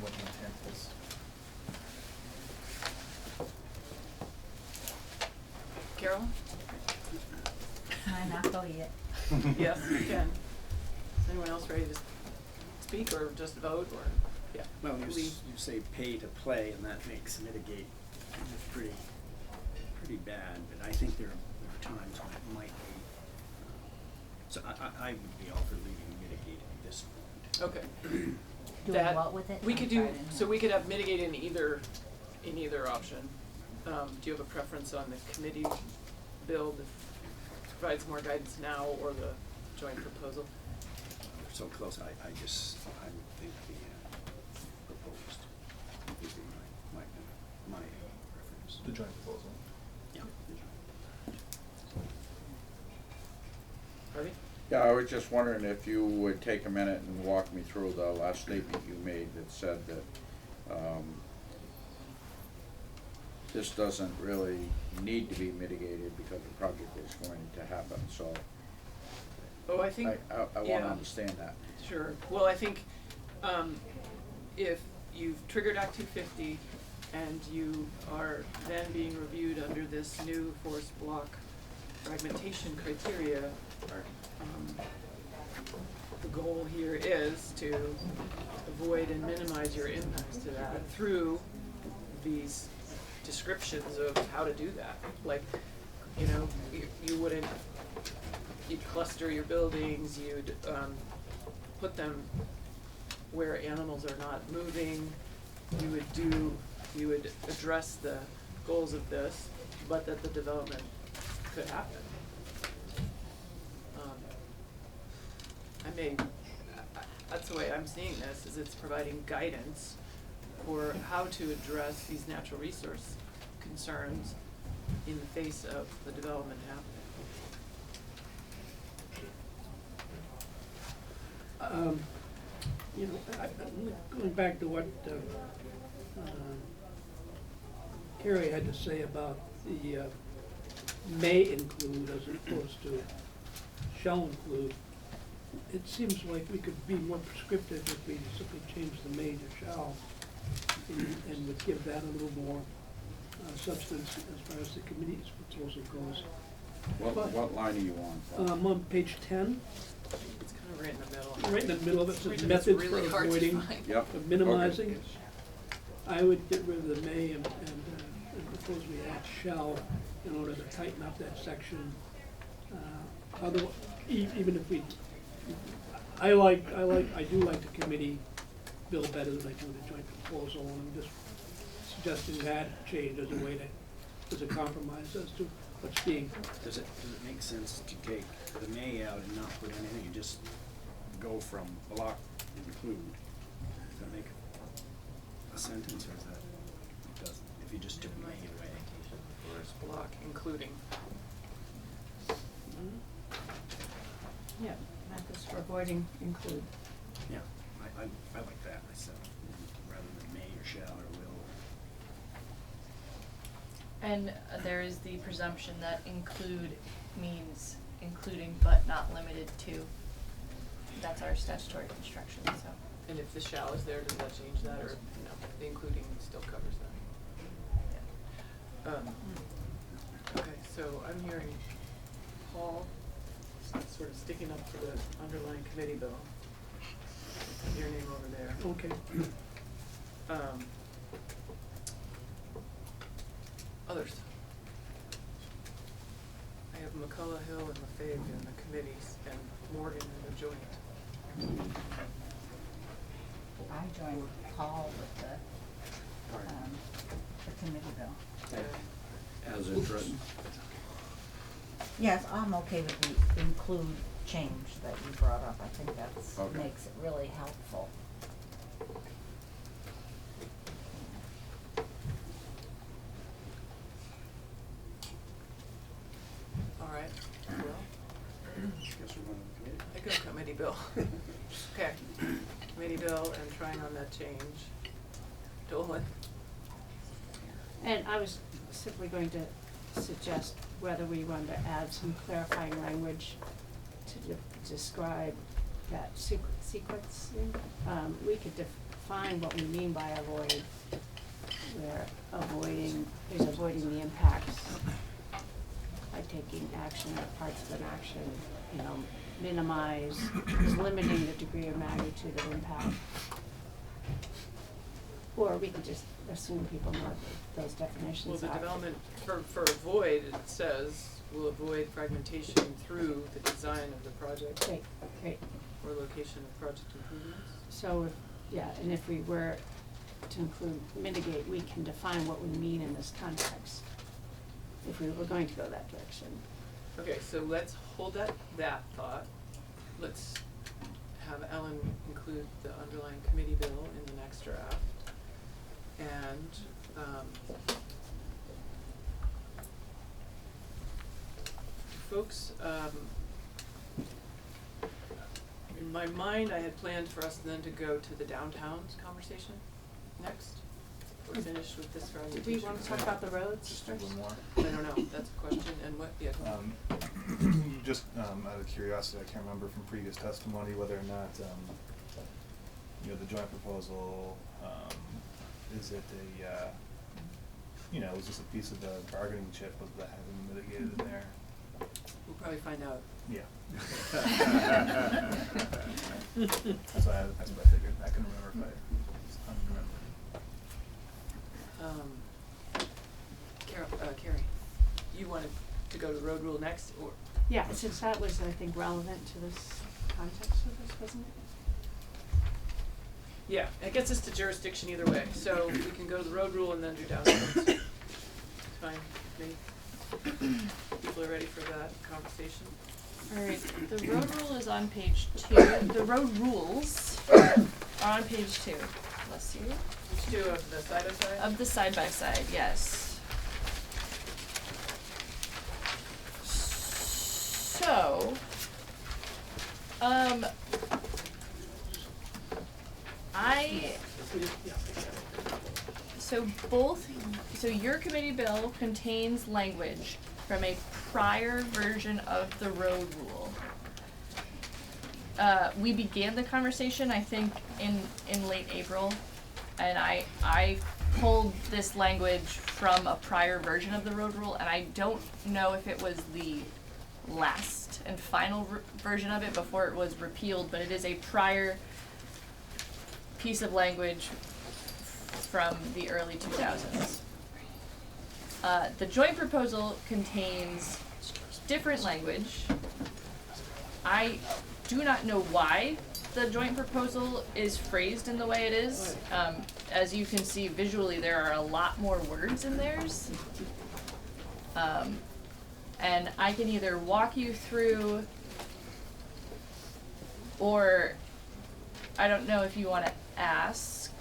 what the intent is. Carol? Can I not go yet? Yes, you can. Is anyone else ready to speak or just vote or, yeah? Well, Lee? you say pay to play, and that makes mitigate pretty bad, but I think there are times when it might be, so I would be all for leaving mitigate at this point. Okay. Doing That- what with it? We I'm could sorry, do, I didn't so hear. we could have mitigate in either option. Do you have a preference on the committee bill that provides more guidance now or the joint proposal? We're so close, I would think the proposed would be my preference. The joint proposal. Yeah. Harvey? Yeah, I was just wondering if you would take a minute and walk me through the last statement you made that said that, this doesn't really need to be mitigated because the project is going to happen, so Oh, I think, I wanna yeah. understand that. Sure. Well, I think, if you've triggered Act 250 and you are then being reviewed under this new forest block fragmentation criteria, the goal here is to avoid and minimize your impacts to that through these descriptions of how to do that. Like, you know, you wouldn't, you'd cluster your buildings, you'd put them where animals are not moving, you would address the goals of this, but that the development could happen. That's the way I'm seeing this, is it's providing guidance for how to address these natural resource concerns in the face of the development happening. You know, going back to what Carrie had to say about the may include as opposed to shall include, it seems like we could be more prescriptive if we simply change the may to shall and would give that a little more substance as far as the committee's proposal goes. What line are you on? I'm on page 10. It's kind of right in the middle. Right in the middle of it It's says written, methods it's for really hard to avoiding, find. Yep. of minimizing. Okay. I would get rid of the may and propose we add shall in order to tighten up that section. Even if we, I do like the committee bill better than I do the joint proposal, and I'm just suggesting that change as a way to, as a compromise as to what's being. Does it make sense to take the may out and not put anything and just go from block include? Does that make a sentence or is that, it doesn't, if you just took may away? Forest block, including. Yeah, methods for avoiding include. Yeah, I like that myself, rather than may or shall or will. And there is the presumption that include means including but not limited to. That's our statutory construction, so. And if the shall is there, does that change that, or no, the including still covers that? Okay, so I'm hearing Paul sort of sticking up for the underlying committee bill. Your name over there. Okay. Others. I have McCullough Hill and LaFave in the committees and Morgan in the joint. I joined Paul with the committee bill. As it's written. Yes, I'm okay with the include change that you brought up. I think that's, Okay. makes it really helpful. All right, well, Guess we're going to the committee. I Go committee bill. Okay, committee bill and trying on that change. Dolan? And I was simply going to suggest whether we want to add some clarifying language to describe that sequencing. We could define what we mean by avoid, where avoiding the impacts by taking action or parts of an action, minimize, is limiting the degree of magnitude of impact. Or we could just assume people know what those definitions Well, the are. development, for avoid, it says, will avoid fragmentation through the design of the project Great. or location of project improvements. So, and if we were to include mitigate, we can define what we mean in this context, if we were going to go that direction. Okay, so let's hold that thought. Let's have Ellen include the underlying committee bill in the next draft. And, folks, in my mind, I had planned for us then to go to the downtowns conversation next. We're finished with this fragmentation. Do we want to talk about the roads Just first? one more. I don't know, that's a question, and what, yeah. Just out of curiosity, I can't remember from previous testimony whether or not, the joint proposal, is it was just a piece of the bargaining chip, was that having mitigated in there? We'll probably find out. Yeah. That's what I figured. I couldn't remember if I just unremembered. Carrie, you wanted to go to road rule next, or? Yeah, since that was, I think, relevant to this context of this, wasn't it? Yeah, it gets us to jurisdiction either way, so we can go to the road rule and then do downtowns. Fine, me. People are ready for that conversation. Alright, the road rule is on page 2. The road rules are on page 2. Bless you. Which two, of the side by side? Of the side by side, yes. So, so your committee bill contains language from a prior version of the road rule. We began the conversation, I think, in late April, and I pulled this language from a prior version of the road rule, and I don't know if it was the last and final version of it before it was repealed, but it is a prior piece of language from the early 2000s. The joint proposal contains different language. I do not know why the joint proposal is phrased in the way it is. As you can see visually, there are a lot more words in theirs. And I can either walk you through, or I don't know if you want to ask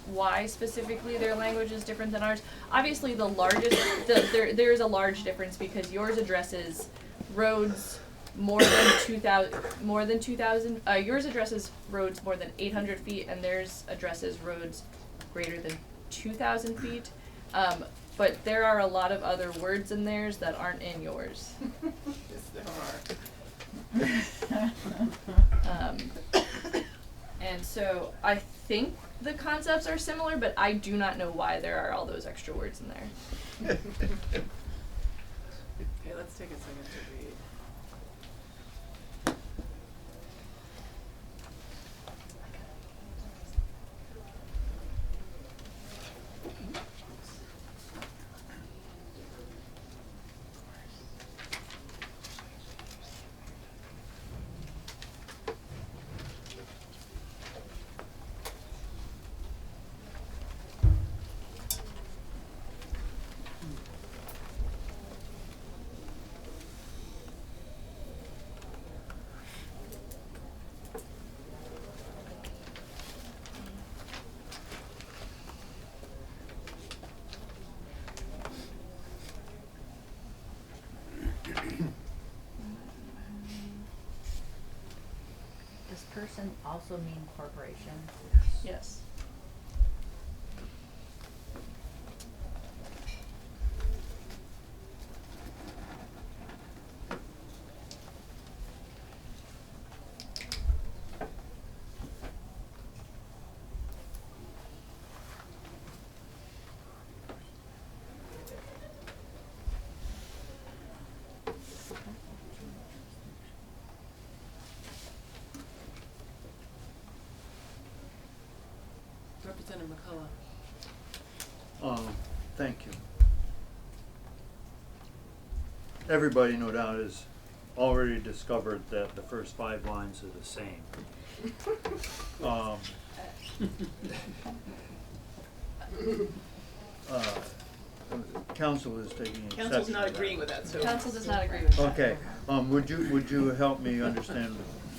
why specifically their language is different than ours. Obviously, the largest, there is a large difference because yours addresses roads more than 2,000. Yours addresses roads more than 800 feet, and theirs addresses roads greater than 2,000 feet. But there are a lot of other words in theirs that aren't in yours. Yes, there are. And so I think the concepts are similar, but I do not know why there are all those extra words in there. Okay, let's take a second to read. does person also mean corporation? Yes. Representative McCullough. Thank you. Everybody, no doubt, has already discovered that the first 5 lines are the same. Counsel is taking exception Council's not to that. agreeing with that, so. Council does not agree with that. Okay, would you help me understand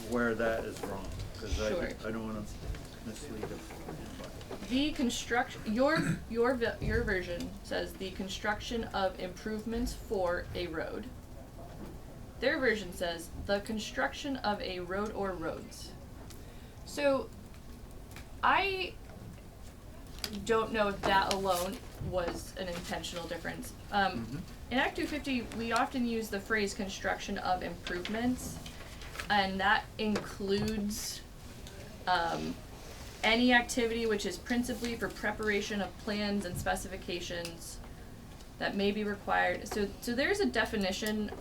where that is wrong? Cause Sure. I don't wanna mislead it. The construction, your version says the construction of improvements for a road. Their version says the construction of a road or roads. So, I don't know if that alone was an intentional difference. In Act 250, we often use the phrase construction of improvements, and that includes any activity which is principally for preparation of plans and specifications that may be required. So there's a definition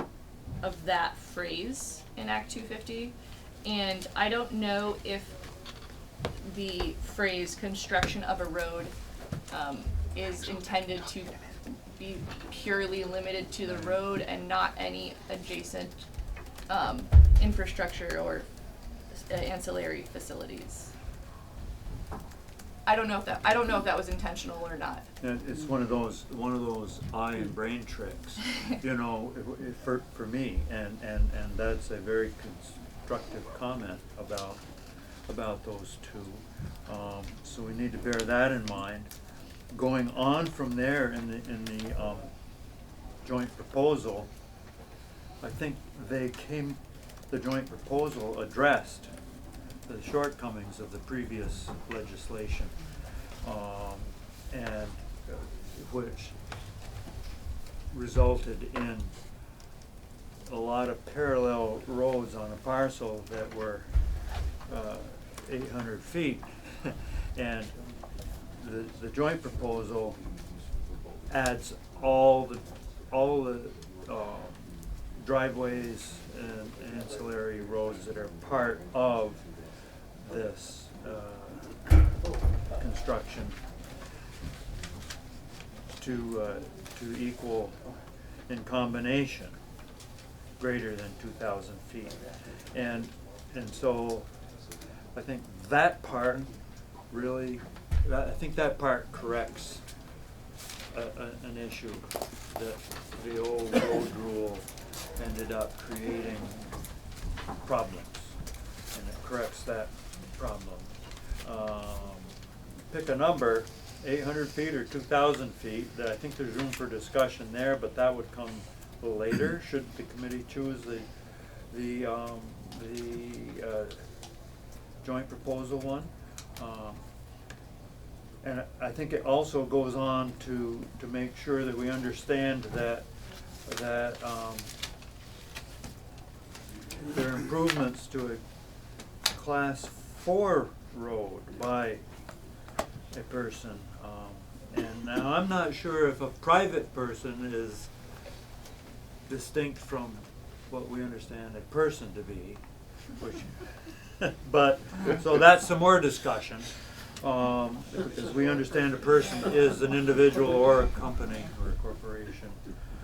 of that phrase in Act 250, and I don't know if the phrase construction of a road is intended to be purely limited to the road and not any adjacent infrastructure or ancillary facilities. I don't know if that was intentional or not. And it's one of those eye and brain tricks, you know, for me, and that's a very constructive comment about those two. So we need to bear that in mind. Going on from there in the joint proposal, I think the joint proposal addressed the shortcomings of the previous legislation, and which resulted in a lot of parallel roads on a parcel that were 800 feet, and the joint proposal adds all the driveways and ancillary roads that are part of this construction to equal in combination greater than 2,000 feet, and so I think that part really, I think that part corrects an issue that the old road rule ended up creating problems, and it corrects that problem. Pick a number, 800 feet or 2,000 feet, that I think there's room for discussion there, but that would come later, should the committee choose the joint proposal one. And I think it also goes on to make sure that we understand that there are improvements to a class 4 road by a person. And now I'm not sure if a private person is distinct from what we understand a person to be, which, but, so that's some more discussion. Because we understand a person is an individual or a company or a corporation.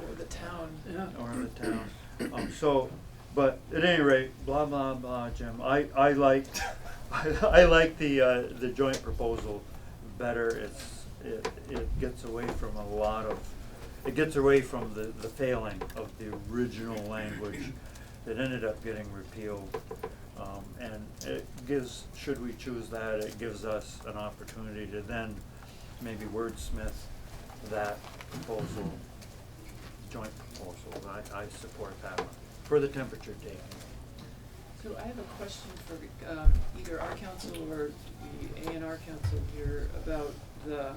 Or the town. Yeah. Or the town. So, but at any rate, blah, blah, blah, Jim, I like the joint proposal better. It gets away from it gets away from the failing of the original language that ended up getting repealed. And it gives, should we choose that, it gives us an opportunity to then maybe wordsmith that proposal, joint proposal. I support that one, for the temperature taking. So I have a question for either our council or the A&R council here about the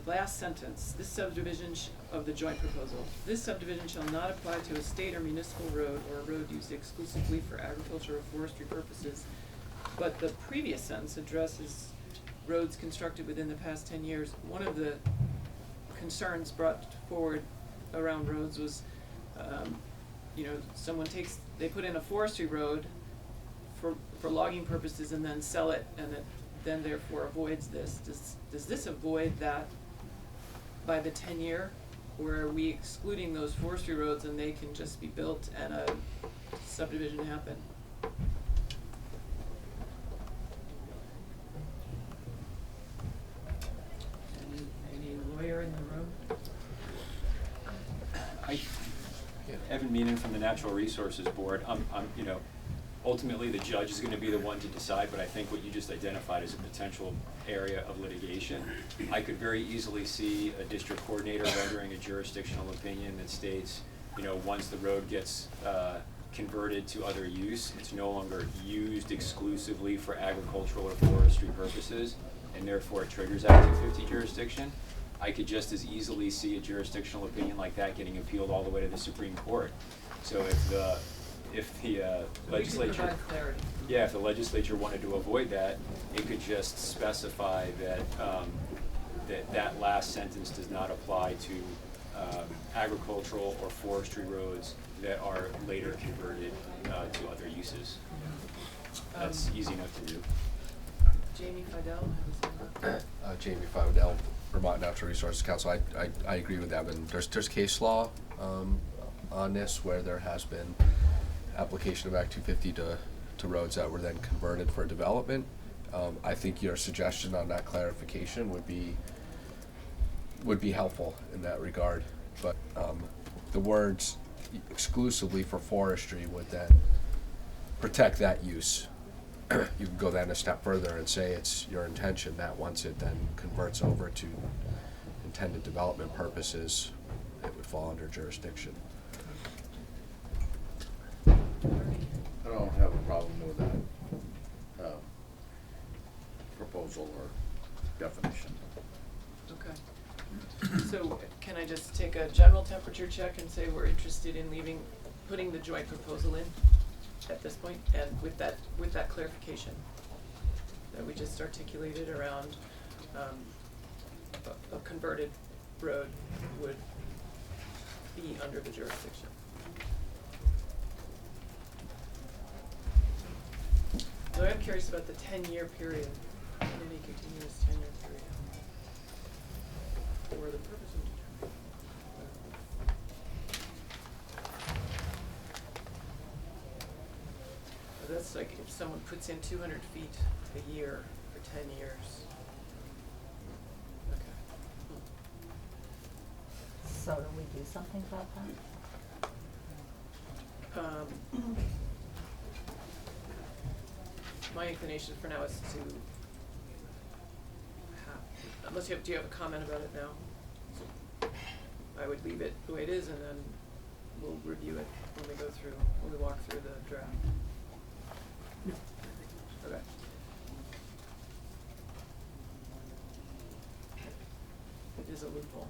last sentence. This subdivision of the joint proposal. This subdivision shall not apply to a state or municipal road or a road used exclusively for agriculture or forestry purposes. But the previous sentence addresses roads constructed within the past 10 years. One of the concerns brought forward around roads was, they put in a forestry road for logging purposes and then sell it, and it then therefore avoids this. Does this avoid that by the 10-year, or are we excluding those forestry roads and they can just be built and a subdivision happen? Any lawyer in the room? Evan Meenan from the Natural Resources Board. Ultimately the judge is gonna be the one to decide, but I think what you just identified as a potential area of litigation. I could very easily see a district coordinator rendering a jurisdictional opinion that states, once the road gets converted to other use, it's no longer used exclusively for agricultural or forestry purposes, and therefore it triggers Act 250 jurisdiction. I could just as easily see a jurisdictional opinion like that getting appealed all the way to the Supreme Court. So if the legislature, if the legislature wanted to avoid that, it could just specify that that last sentence does not apply to agricultural or forestry roads that are later converted to other uses. That's easy enough to do. Jamey, Fidel? Jamey, Fidel, Vermont Natural Resources Council. I agree with Evan. There's case law on this where there has been application of Act 250 to roads that were then converted for development. I think your suggestion on that clarification would be helpful in that regard. But the words exclusively for forestry would then protect that use. You can go then a step further and say it's your intention that once it then converts over to intended development purposes, it would fall under jurisdiction. I don't have a problem with that proposal or definition. Okay. So can I just take a general temperature check and say we're interested in putting the joint proposal in at this point, and with that clarification that we just articulated around a converted road would be under the jurisdiction. So I'm curious about the 10-year period, any continuous 10-year period, for the purpose of determining. So that's like if someone puts in 200 feet a year for 10 years. Okay. So do we do something about that? My inclination for now is to unless do you have a comment about it now? I would leave it the way it is, and then we'll review it when we walk through the draft. Okay. It is a loophole.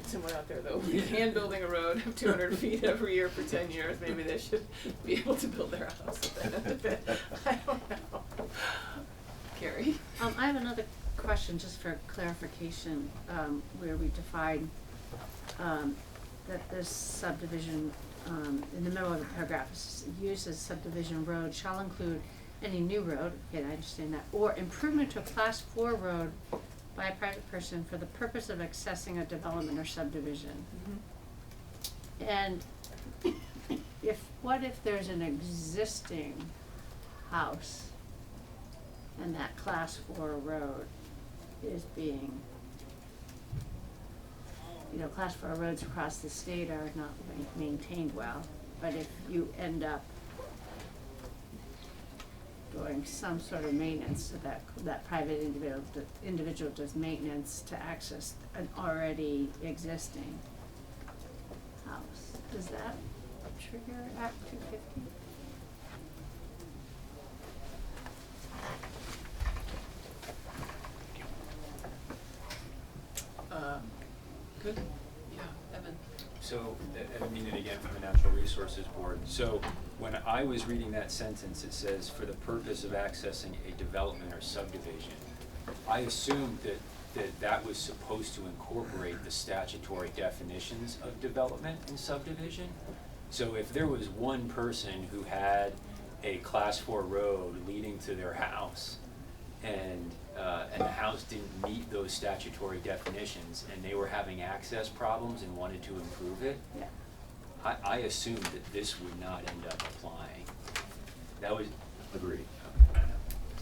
Somewhere out there though, hand building a road of 200 feet every year for 10 years, maybe they should be able to build their house at the end of it. I don't know. Carrie? I have another question just for clarification, where we define that this subdivision, in the middle of the paragraph, uses subdivision road shall include any new road, okay, I understand that, or improvement to a class 4 road by a private person for the purpose of accessing a development or subdivision. Mm-hmm. And what if there's an existing house and that class 4 road is being, class 4 roads across the state are not maintained well, but if you end up doing some sort of maintenance so that private individual does maintenance to access an already existing house, does that trigger Act 250? Good, yeah, Evan. So, Evan Meenan again from the Natural Resources Board. So, when I was reading that sentence, it says, for the purpose of accessing a development or subdivision. I assumed that was supposed to incorporate the statutory definitions of development and subdivision. So if there was one person who had a class 4 road leading to their house, and the house didn't meet those statutory definitions, and they were having access problems and wanted to improve it, Yeah. I assumed that this would not end up applying. That was, Agreed.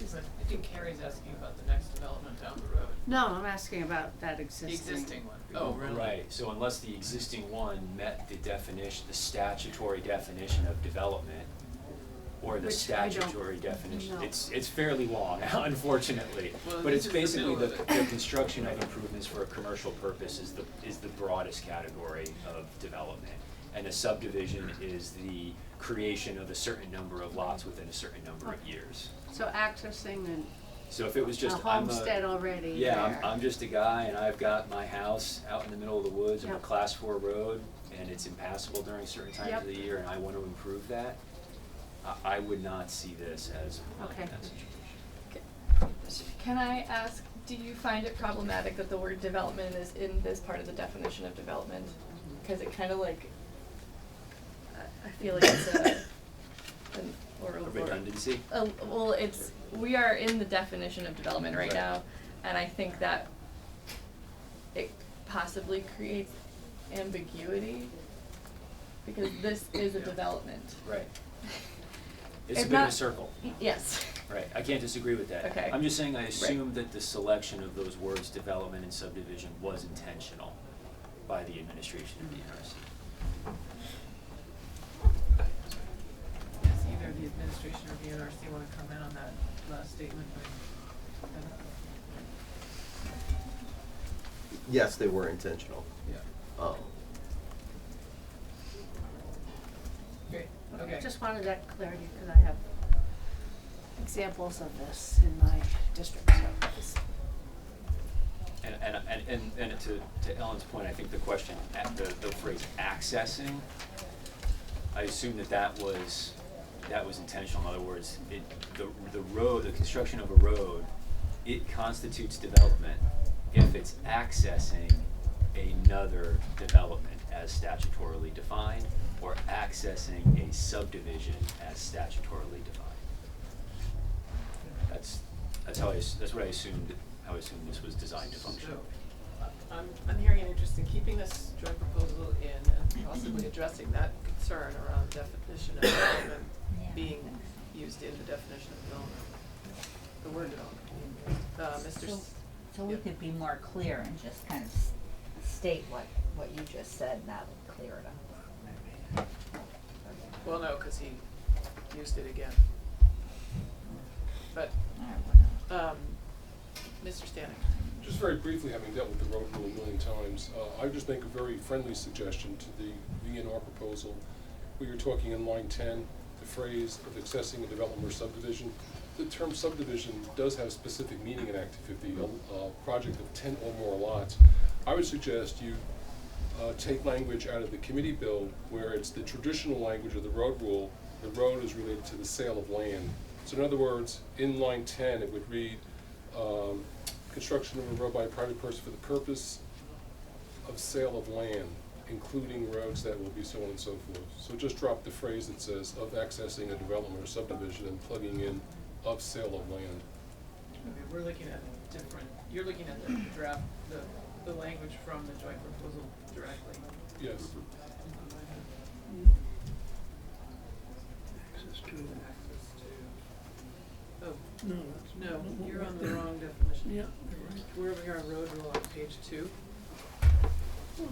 I think Carrie's asking about the next development down the road. No, I'm asking about that The existing. existing one. Oh, really? right, so unless the existing one met the definition, the statutory definition of development, or the Which I don't statutory definition, know. it's fairly long, unfortunately. Well, But this it's is the basically middle the of it. construction of improvements for a commercial purpose is the broadest category of development. And a subdivision is the creation of a certain number of lots within a certain number of years. So accessing So if it was a just, homestead already yeah, there. I'm just a guy and I've got my house out in the middle of the woods on a Yep. class 4 road and it's impassable during certain times Yep. of the year and I want to improve that, I would not see this as applying Okay. that situation. Can I ask, do you find it problematic that the word development is in this part of the definition of development? Because it kind of like, I feel like it's A redundancy? well, we are in the definition of development right Right. now, and I think that it possibly creates ambiguity, because this is a development. Right. It's It's a bit of a not- circle. Yes. Right, I can't disagree with that. Okay. I'm just saying I assumed that the selection of those words, development and subdivision, was intentional by the administration of the NRC. Does either the administration or the NRC want to comment on that last statement by Evan? Yes, they were intentional. Yeah. Great, okay. I just wanted that clarity because I have examples of this in my district, so it's. And to Ellen's point, I think the question, the phrase accessing, I assume that was intentional. In other words, the road, the construction of a road, it constitutes development if it's accessing another development as statutorily defined, or accessing a subdivision as statutorily defined. That's what I assumed, how I assumed this was designed to function. So, I'm hearing an interest in keeping this joint proposal in and possibly addressing that concern around definition of development being used in the definition of development, the word development. Mr. So we yeah. could be more clear and just kind of state what you just said, and that would clear it up. Well, no, because he used it again. But, Mr. Stanak. Just very briefly, having dealt with the road rule a million times, I would just make a very friendly suggestion to the VNR proposal. We were talking in line 10, the phrase of accessing a development or subdivision. The term subdivision does have specific meaning in Act 250, a project of 10 or more lots. I would suggest you take language out of the committee bill where it's the traditional language of the road rule. The road is related to the sale of land. So in other words, in line 10, it would read, construction of a road by a private person for the purpose of sale of land, including roads that will be so on and so forth. So just drop the phrase that says of accessing a development or subdivision and plugging in of sale of land. Okay, we're looking at different, you're looking at the draft, the language from the joint proposal directly. Yes. Access to, Access to, oh, no, that's. no, you're on the wrong definition. Yeah. We're over here on road rule on page 2. I'm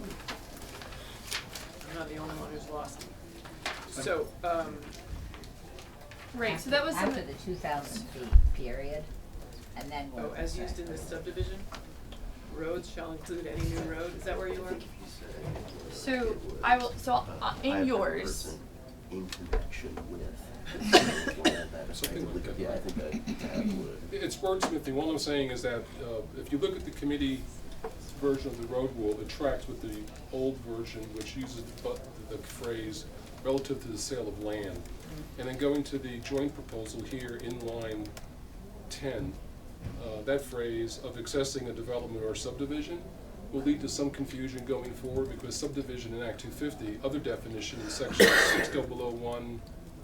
not the only one who's lost. So, Right, so that was After some, the 2,000 feet period, and then what oh, does it as say? used in this subdivision, roads shall include any new road, is that where you are? so in I have yours, person. in connection with. Something like that. Yeah, I think that would. It's wordsmithing. All I'm saying is that if you look at the committee version of the road rule, it tracks with the old version, which uses the phrase relative to the sale of land. And then going to the joint proposal here in line 10, that phrase of accessing a development or subdivision will lead to some confusion going forward, because subdivision in Act 250, other definition in section 6001,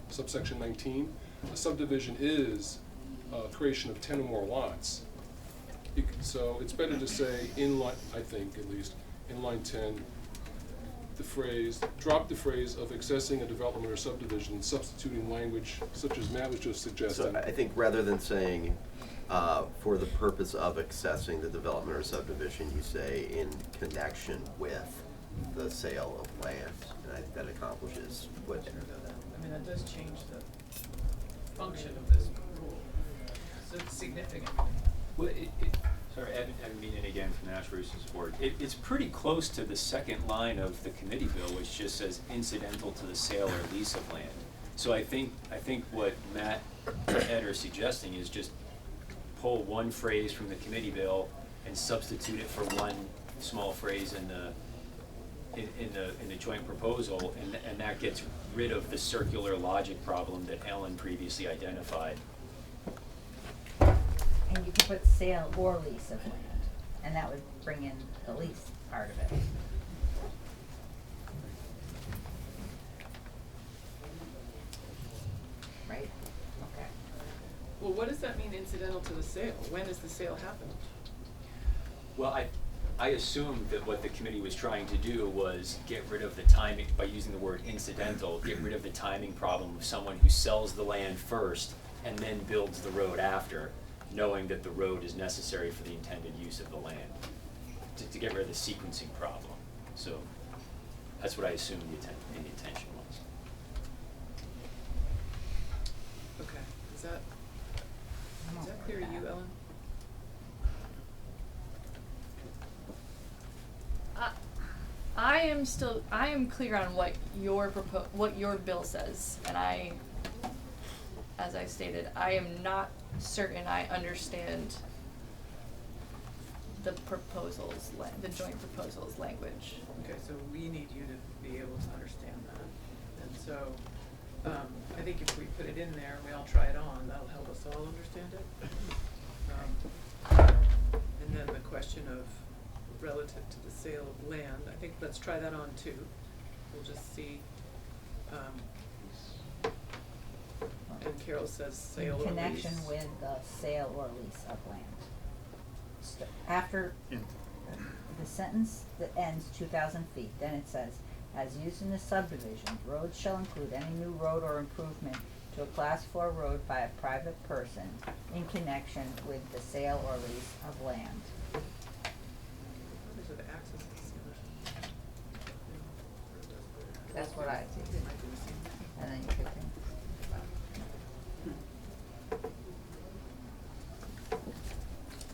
subsection 19, a subdivision is creation of 10 or more lots. So it's better to say in line, I think at least, in line 10, the phrase, drop the phrase of accessing a development or subdivision, substituting language such as Matt was just suggesting. So I think rather than saying for the purpose of accessing the development or subdivision, you say in connection with the sale of land. And I think that accomplishes what. I mean, that does change the function of this rule, so it's significant. Well, sorry, Ed Meenan again from the Natural Resources Board. It's pretty close to the second line of the committee bill, which just says incidental to the sale or lease of land. So I think what Matt and Ed are suggesting is just pull one phrase from the committee bill and substitute it for one small phrase in the joint proposal, and that gets rid of the circular logic problem that Ellen previously identified. And you could put sale or lease of land, and that would bring in the lease part of it. Right? Okay. Well, what does that mean, incidental to the sale? When does the sale happen? Well, I assumed that what the committee was trying to do was get rid of the timing, by using the word incidental, get rid of the timing problem of someone who sells the land first and then builds the road after, knowing that the road is necessary for the intended use of the land, to get rid of the sequencing problem. So that's what I assumed the intention was. Okay, is that clear to you, Ellen? I am clear on what your bill says, and as I stated, I am not certain I understand the joint proposals language. Okay, so we need you to be able to understand that. And so, I think if we put it in there and we all try it on, that'll help us all understand it. And then the question of relative to the sale of land, I think let's try that on too. We'll just see, and Carol says sale or lease. In connection with the sale or lease of land. After the sentence that ends 2,000 feet, then it says, as used in the subdivision, roads shall include any new road or improvement to a class 4 road by a private person in connection with the sale or lease of land. These are the accesses. That's what I see. And then you could think.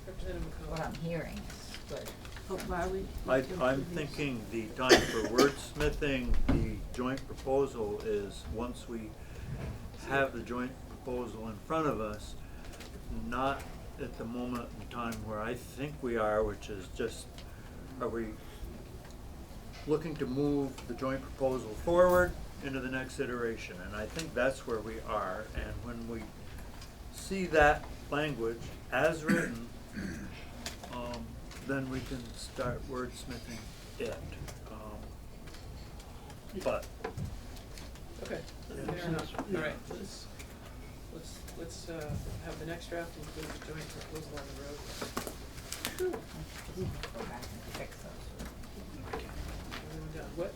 Representative McCall. What I'm hearing is good. Oh, are we? I'm thinking the time for wordsmithing the joint proposal is once we have the joint proposal in front of us, not at the moment in time where I think we are, which is just, are we looking to move the joint proposal forward into the next iteration? And I think that's where we are, and when we see that language as written, then we can start wordsmithing it. But Okay, Yeah. fair enough. Yeah. All right, let's have the next draft include the joint proposal on the road. Go back and fix those. Everyone done? What?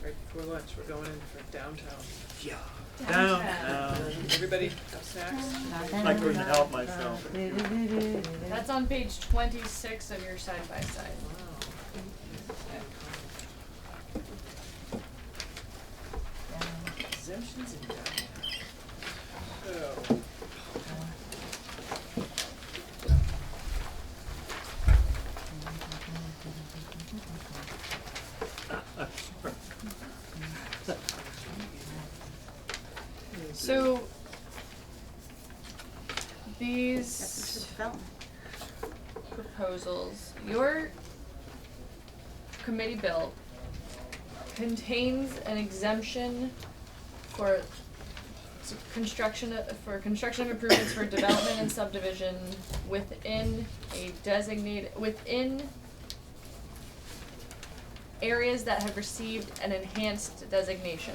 Right before lunch, we're going in for downtown. yeah, down. Everybody have snacks? I couldn't help myself. That's on page 26 of your side-by-side. Exemptions in downtown. So, So That's these for development. proposals, your committee bill contains an exemption for construction of improvements for development and subdivision within areas that have received an enhanced designation.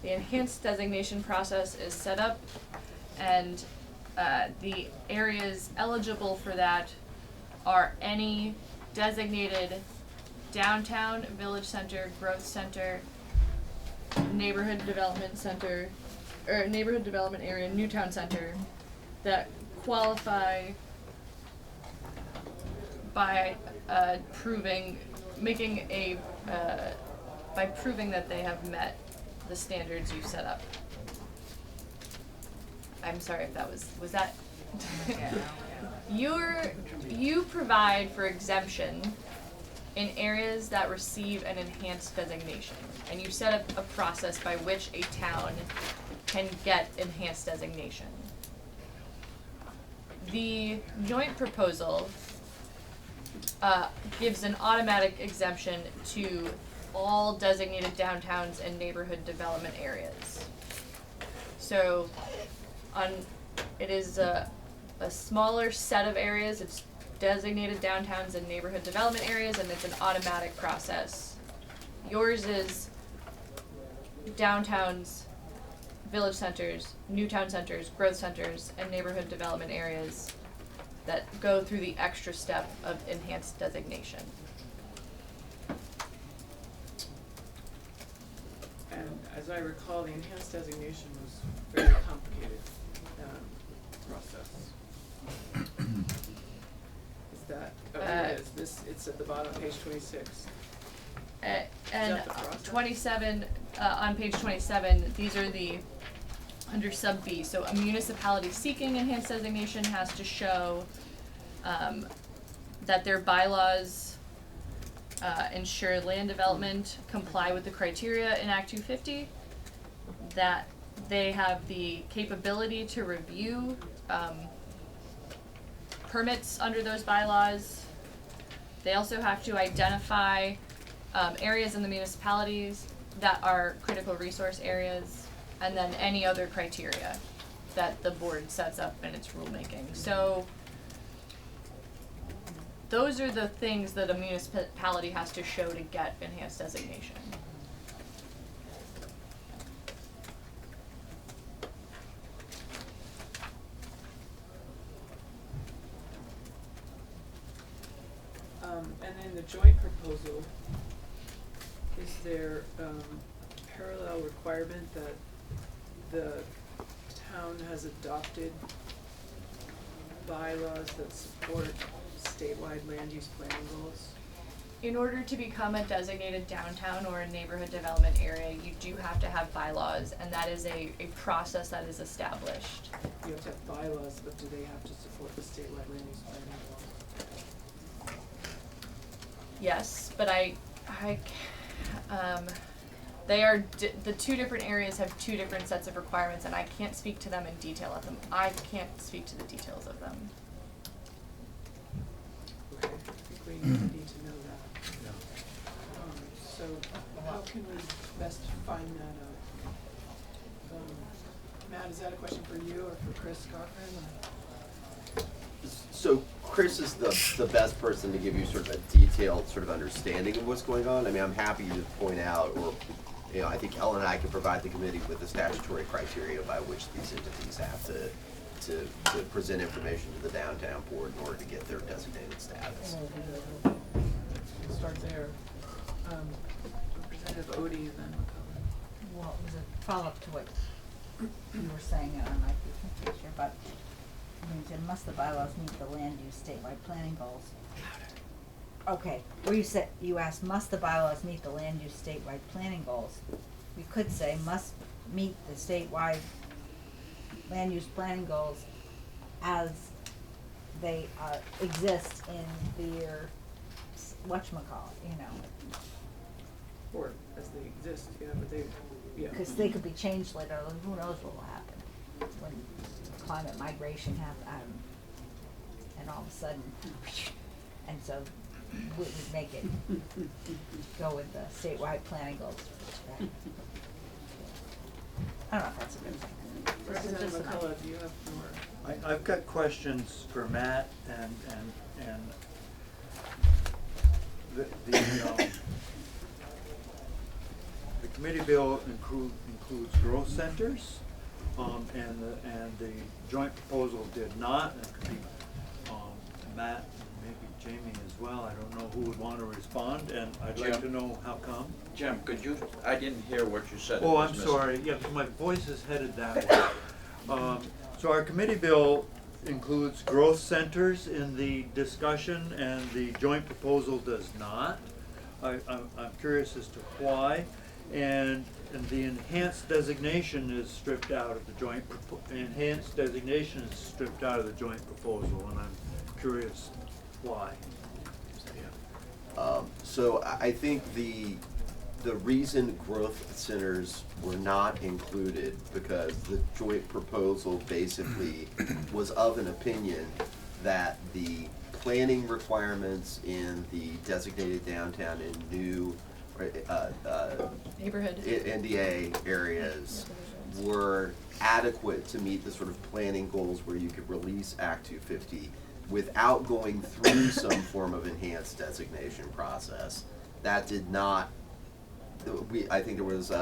The enhanced designation process is set up, and the areas eligible for that are any designated downtown, village center, growth center, neighborhood development center, or neighborhood development area, Newtown Center, that qualify by proving that they have met the standards you set up. I'm sorry if that was that? You provide for exemption in areas that receive an enhanced designation, and you set up a process by which a town can get enhanced designation. The joint proposal gives an automatic exemption to all designated downtowns and neighborhood development areas. So, it is a smaller set of areas. It's designated downtowns and neighborhood development areas, and it's an automatic process. Yours is downtowns, village centers, Newtown centers, growth centers, and neighborhood development areas that go through the extra step of enhanced designation. And as I recall, the enhanced designation was a very complicated process. Is that, it is, it's at the bottom of page 26. And that the process? 27, on page 27, these are the, under sub B, so a municipality seeking enhanced designation has to show that their bylaws ensure land development, comply with the criteria in Act 250, that they have the capability to review permits under those bylaws. They also have to identify areas in the municipalities that are critical resource areas, and then any other criteria that the board sets up in its rulemaking. So those are the things that a municipality has to show to get enhanced designation. And then the joint proposal, is there parallel requirement that the town has adopted bylaws that support statewide land use planning goals? In order to become a designated downtown or a neighborhood development area, you do have to have bylaws, and that is a process that is established. You have to have bylaws, but do they have to support the statewide land use planning goals? Yes, but they are, the two different areas have two different sets of requirements, and I can't speak to them in detail of them. I can't speak to the details of them. Okay, I think we need to know that. So how can we best find that out? Matt, is that a question for you or for Chris Cochran? So Chris is the best person to give you sort of a detailed sort of understanding of what's going on. I mean, I'm happy to point out, or, you know, I think Ellen and I can provide the committee with the statutory criteria by which these entities have to present information to the downtown board in order to get their designated status. Start there. Representative Odie and then McCullough. Well, it was a follow-up to what you were saying, and I might be confused here, but I mean, must the bylaws meet the land use statewide planning goals? Okay, where you asked, must the bylaws meet the land use statewide planning goals? We could say must meet the statewide land use planning goals as they exist in their whatchamacallit, you know. Or as they exist, yeah, but they, yeah. Cause they could be changed later, and who knows what will happen when climate migration and all of a sudden, and so we would make it go with the statewide planning goals. Right? I don't know if that's a good thing. Representative McCullough, do you have more? I've got questions for Matt and the committee bill includes growth centers, and the joint proposal did not. And it could be Matt and maybe Jamey as well. I don't know who would want to respond, and I'd like to know how come. Jim, could you, I didn't hear what you said. Oh, I'm sorry. Yeah, my voice is headed that way. So our committee bill includes growth centers in the discussion, and the joint proposal does not. I'm curious as to why. And the enhanced designation is stripped out of the joint, enhanced designation is stripped out of the joint proposal, and I'm curious why. So I think the reason growth centers were not included because the joint proposal basically was of an opinion that the planning requirements in the designated downtown and new Neighborhood. NDA areas were adequate to meet the sort of planning goals where you could release Act 250 without going through some form of enhanced designation process. That did not, I think there was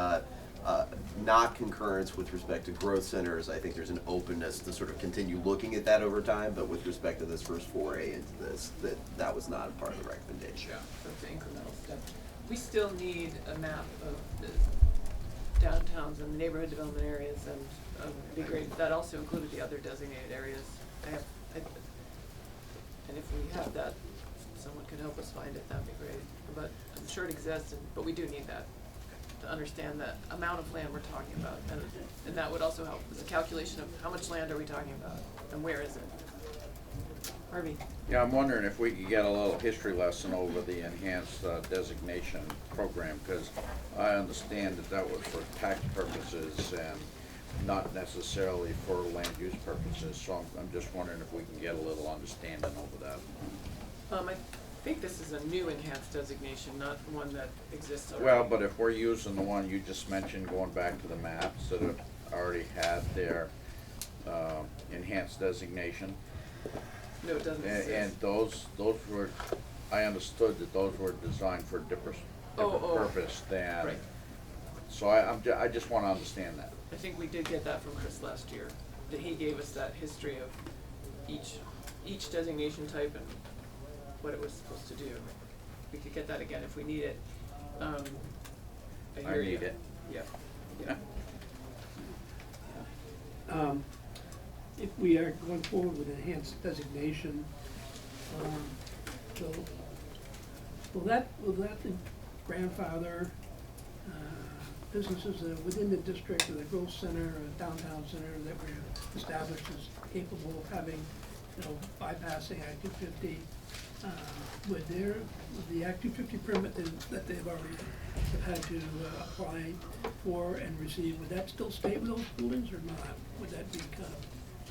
not concurrence with respect to growth centers. I think there's an openness to sort of continue looking at that over time, but with respect to this first foray into this, that was not a part of the recommendation. Yeah, that's the incremental step. We still need a map of the downtowns and the neighborhood development areas, and it'd be great if that also included the other designated areas. And if we have that, someone could help us find it, that'd be great. But I'm sure it exists, but we do need that to understand the amount of land we're talking about. And that would also help, is a calculation of how much land are we talking about, and where is it? Harvey? Yeah, I'm wondering if we could get a little history lesson over the enhanced designation program, because I understand that was for tax purposes and not necessarily for land use purposes, so I'm just wondering if we can get a little understanding over that. I think this is a new enhanced designation, not one that exists already. Well, but if we're using the one you just mentioned, going back to the maps that have already had their enhanced designation. No, it doesn't exist. And those were, I understood that those were designed for a different purpose than. Right. So I just wanna understand that. I think we did get that from Chris last year, that he gave us that history of each designation type and what it was supposed to do. We could get that again if we need it. I hear you. need it. Yeah. Yeah. If we are going forward with enhanced designation, so will that grandfather businesses within the district or the growth center or downtown center that were established as capable of having, bypassing Act 250, would the Act 250 permit that they've already had to apply for and receive, would that still stay with those buildings or not? Would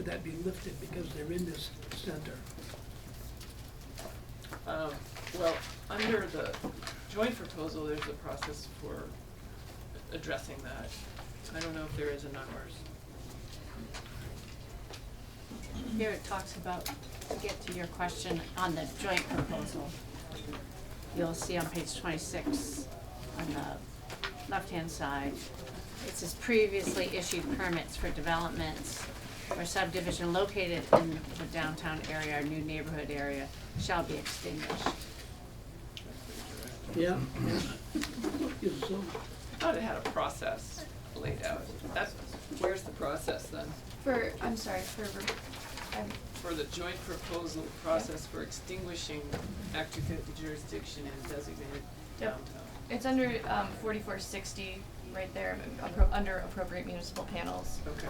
that be lifted because they're in this center? Well, under the joint proposal, there's a process for addressing that. I don't know if there is in ours. Here it talks about, to get to your question on the joint proposal, you'll see on page 26 on the left-hand side, it says previously issued permits for developments or subdivision located in the downtown area or new neighborhood area shall be extinguished. Yeah. Yes, so. I thought it had a process laid out. Where's the process then? For the joint proposal process for extinguishing Act 250 jurisdiction in designated downtown. It's under 4460 right there, under appropriate municipal panels. Okay.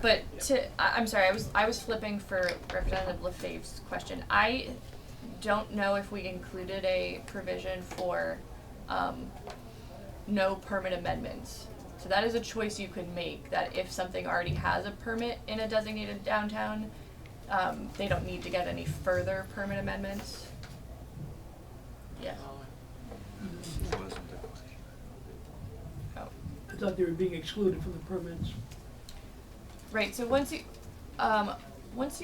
But I'm sorry, I was flipping for Representative Lefebvre's question. I don't know if we included a provision for no permit amendments. So that is a choice you could make, that if something already has a permit in a designated downtown, they don't need to get any further permit amendments. Yeah. Oh. I thought they were being excluded from the permits. Right, so once you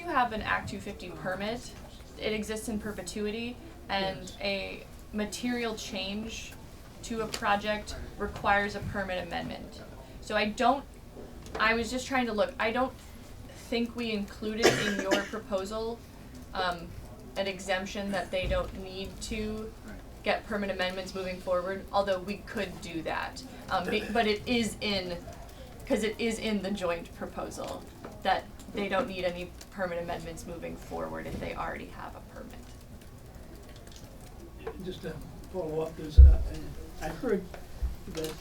have an Act 250 permit, it exists in perpetuity, and a material change to a project requires a permit amendment. So I was just trying to look, I don't think we included in your proposal, an exemption that they don't need to get permit amendments moving forward, although we could do that. But it is because it is in the joint proposal, that they don't need any permit amendments moving forward if they already have a permit. Just to follow up, I've heard that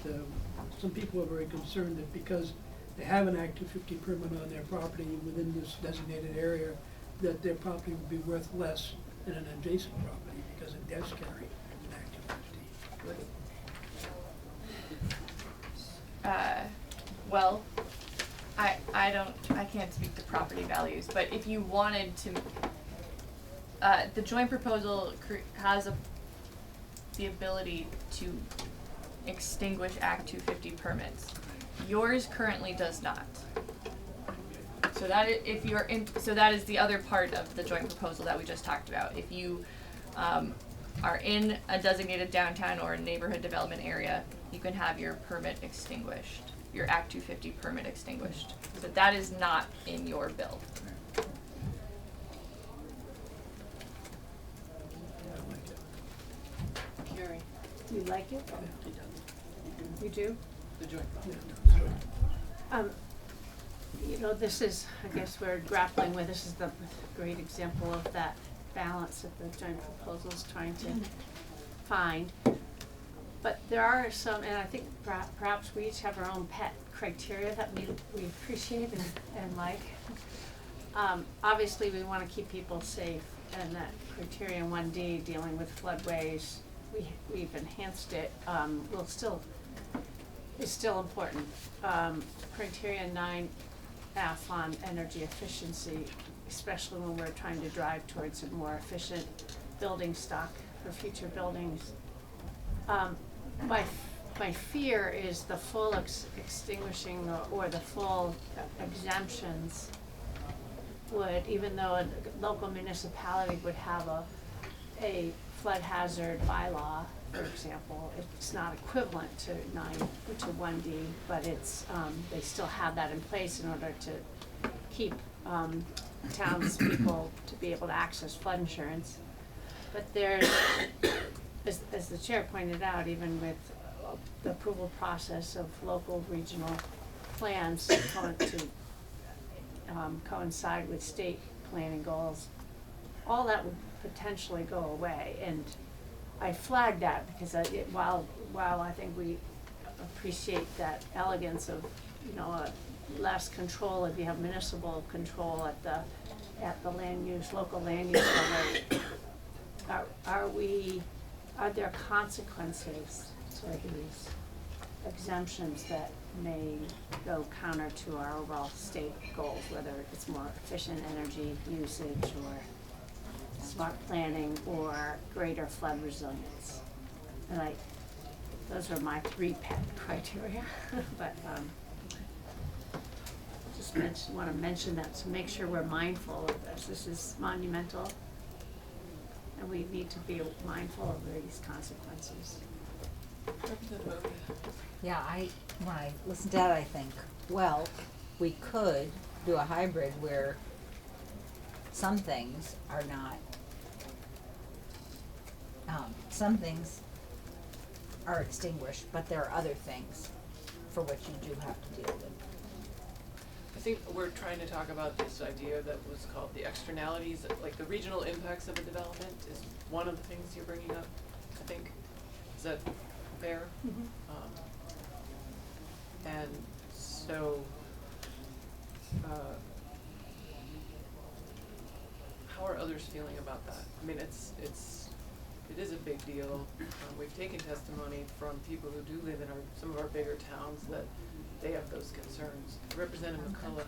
some people are very concerned that because they have an Act 250 permit on their property within this designated area, that their property would be worth less than an adjacent property because it does carry an Act 250. Well, I can't speak to property values, but if you wanted to, the joint proposal has the ability to extinguish Act 250 permits. Yours currently does not. So that is the other part of the joint proposal that we just talked about. If you are in a designated downtown or a neighborhood development area, you can have your permit extinguished, your Act 250 permit extinguished. So that is not in your bill. Carrie, You like it? You do? the joint. You know, this is, I guess we're grappling with, this is the great example of that balance that the joint proposal is trying to find. But there are some, and I think perhaps we each have our own pet criteria that we appreciate and like. Obviously, we want to keep people safe, and that criterion 1D, dealing with floodways, we've enhanced it, is still important. Criterion 9F on energy efficiency, especially when we're trying to drive towards a more efficient building stock for future buildings. My fear is the full extinguishing or the full exemptions would, even though a local municipality would have a flood hazard bylaw, for example, it's not equivalent to 1D, but it's, they still have that in place in order to keep townspeople to be able to access flood insurance. But there's, as the chair pointed out, even with the approval process of local regional plans to coincide with state planning goals, all that would potentially go away. And I flagged that because while I think we appreciate that elegance of, less control if you have municipal control at the land use, local land use level, are there consequences to these exemptions that may go counter to our overall state goals, whether it's more efficient energy usage or smart planning or greater flood resilience? And those are my 3 pet criteria, but just want to mention that to make sure we're mindful of this. This is monumental, and we need to be mindful of these consequences. Yeah, when I listen to that, I think, well, we could do a hybrid where some things are not, some things are extinguished, but there are other things for which you do have to deal with. I think we're trying to talk about this idea that was called the externalities, like the regional impacts of a development is one of the things you're bringing up, I think. Is that fair? Mm-hmm. And so, how are others feeling about that? I mean, it's it is a big deal. We've taken testimony from people who do live in some of our bigger towns that they have those concerns. Representative McCullough.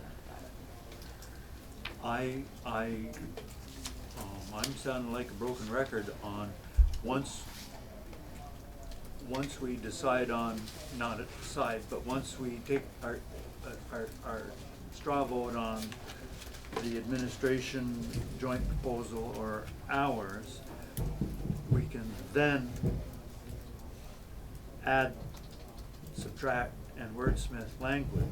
I'm sounding like a broken record on once we decide on, not decide, but once we take our straw vote on the administration joint proposal or ours, we can then add, subtract, and wordsmith language.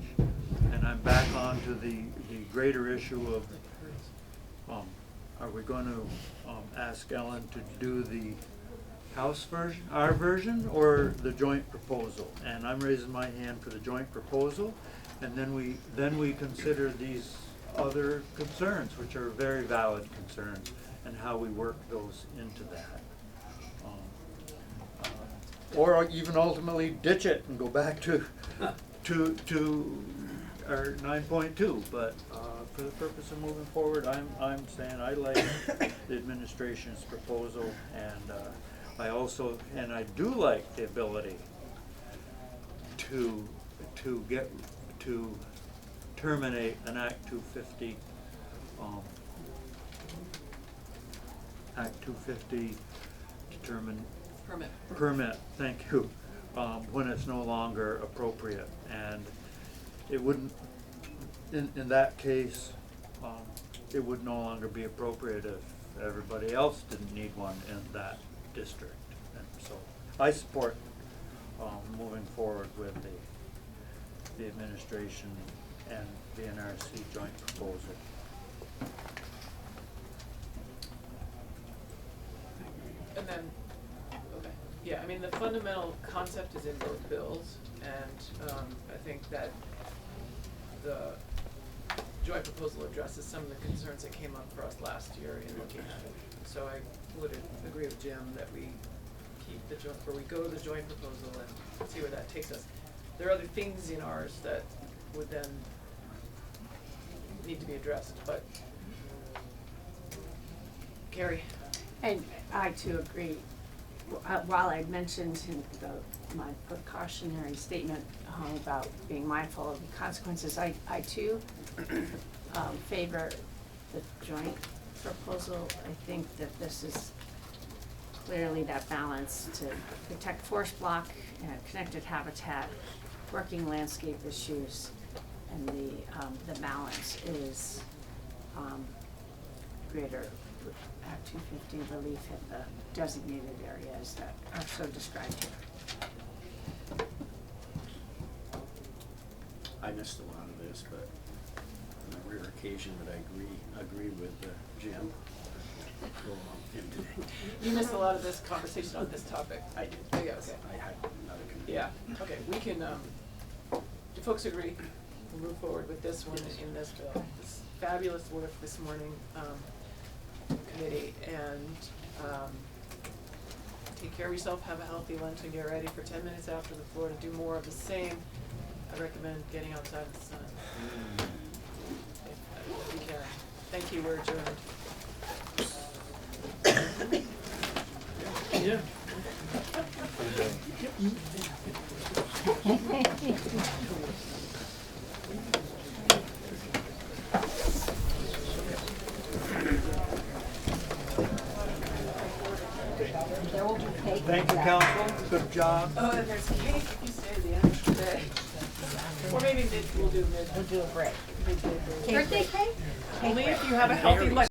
And I'm back on to the greater issue of, are we going to ask Ellen to do the House version, our version, or the joint proposal? And I'm raising my hand for the joint proposal, and then we consider these other concerns, which are very valid concerns, and how we work those into that. Or even ultimately ditch it and go back to our 9.2, but for the purpose of moving forward, I'm saying I like the administration's proposal, and I do like the ability to terminate an Act 250 Act 250 permit, thank you, when it's no longer appropriate. And it wouldn't, in that case, it would no longer be appropriate if everybody else didn't need one in that district. And so I support moving forward with the administration and the NRC joint proposal. And then, okay, yeah, I mean, the fundamental concept is in both bills, and I think that the joint proposal addresses some of the concerns that came up for us last year in looking at it. So I would agree with Jim that we keep the joint, or we go to the joint proposal and see where that takes us. There are other things in ours that would then need to be addressed, but Carrie. And I too agree. While I mentioned in my precautionary statement about being mindful of the consequences, I too favor the joint proposal. I think that this is clearly that balance to protect forest block, connected habitat, working landscape issues, and the balance is greater Act 250 relief in the designated areas that are so described here. I missed a lot of this, but on a rare occasion that I agree with Jim. Go along with him today. You missed a lot of this conversation on this topic. I did. Oh, yeah, okay. I had another committee. Yeah, okay, we can, do folks agree? We'll move forward with this one in this bill. This fabulous work this morning, committee, and take care of yourself, have a healthy lunch, and get ready for 10 minutes after the floor to do more of the same. I recommend getting outside in the sun. If you can. Thank you, we're adjourned. Yeah. There will be cake. Thank you, Counsel, good job. Oh, and there's cake if you stay to the end of the day. Or maybe we'll do mid. We'll do a break. Midday break. Birthday cake? Only if you have a healthy lunch.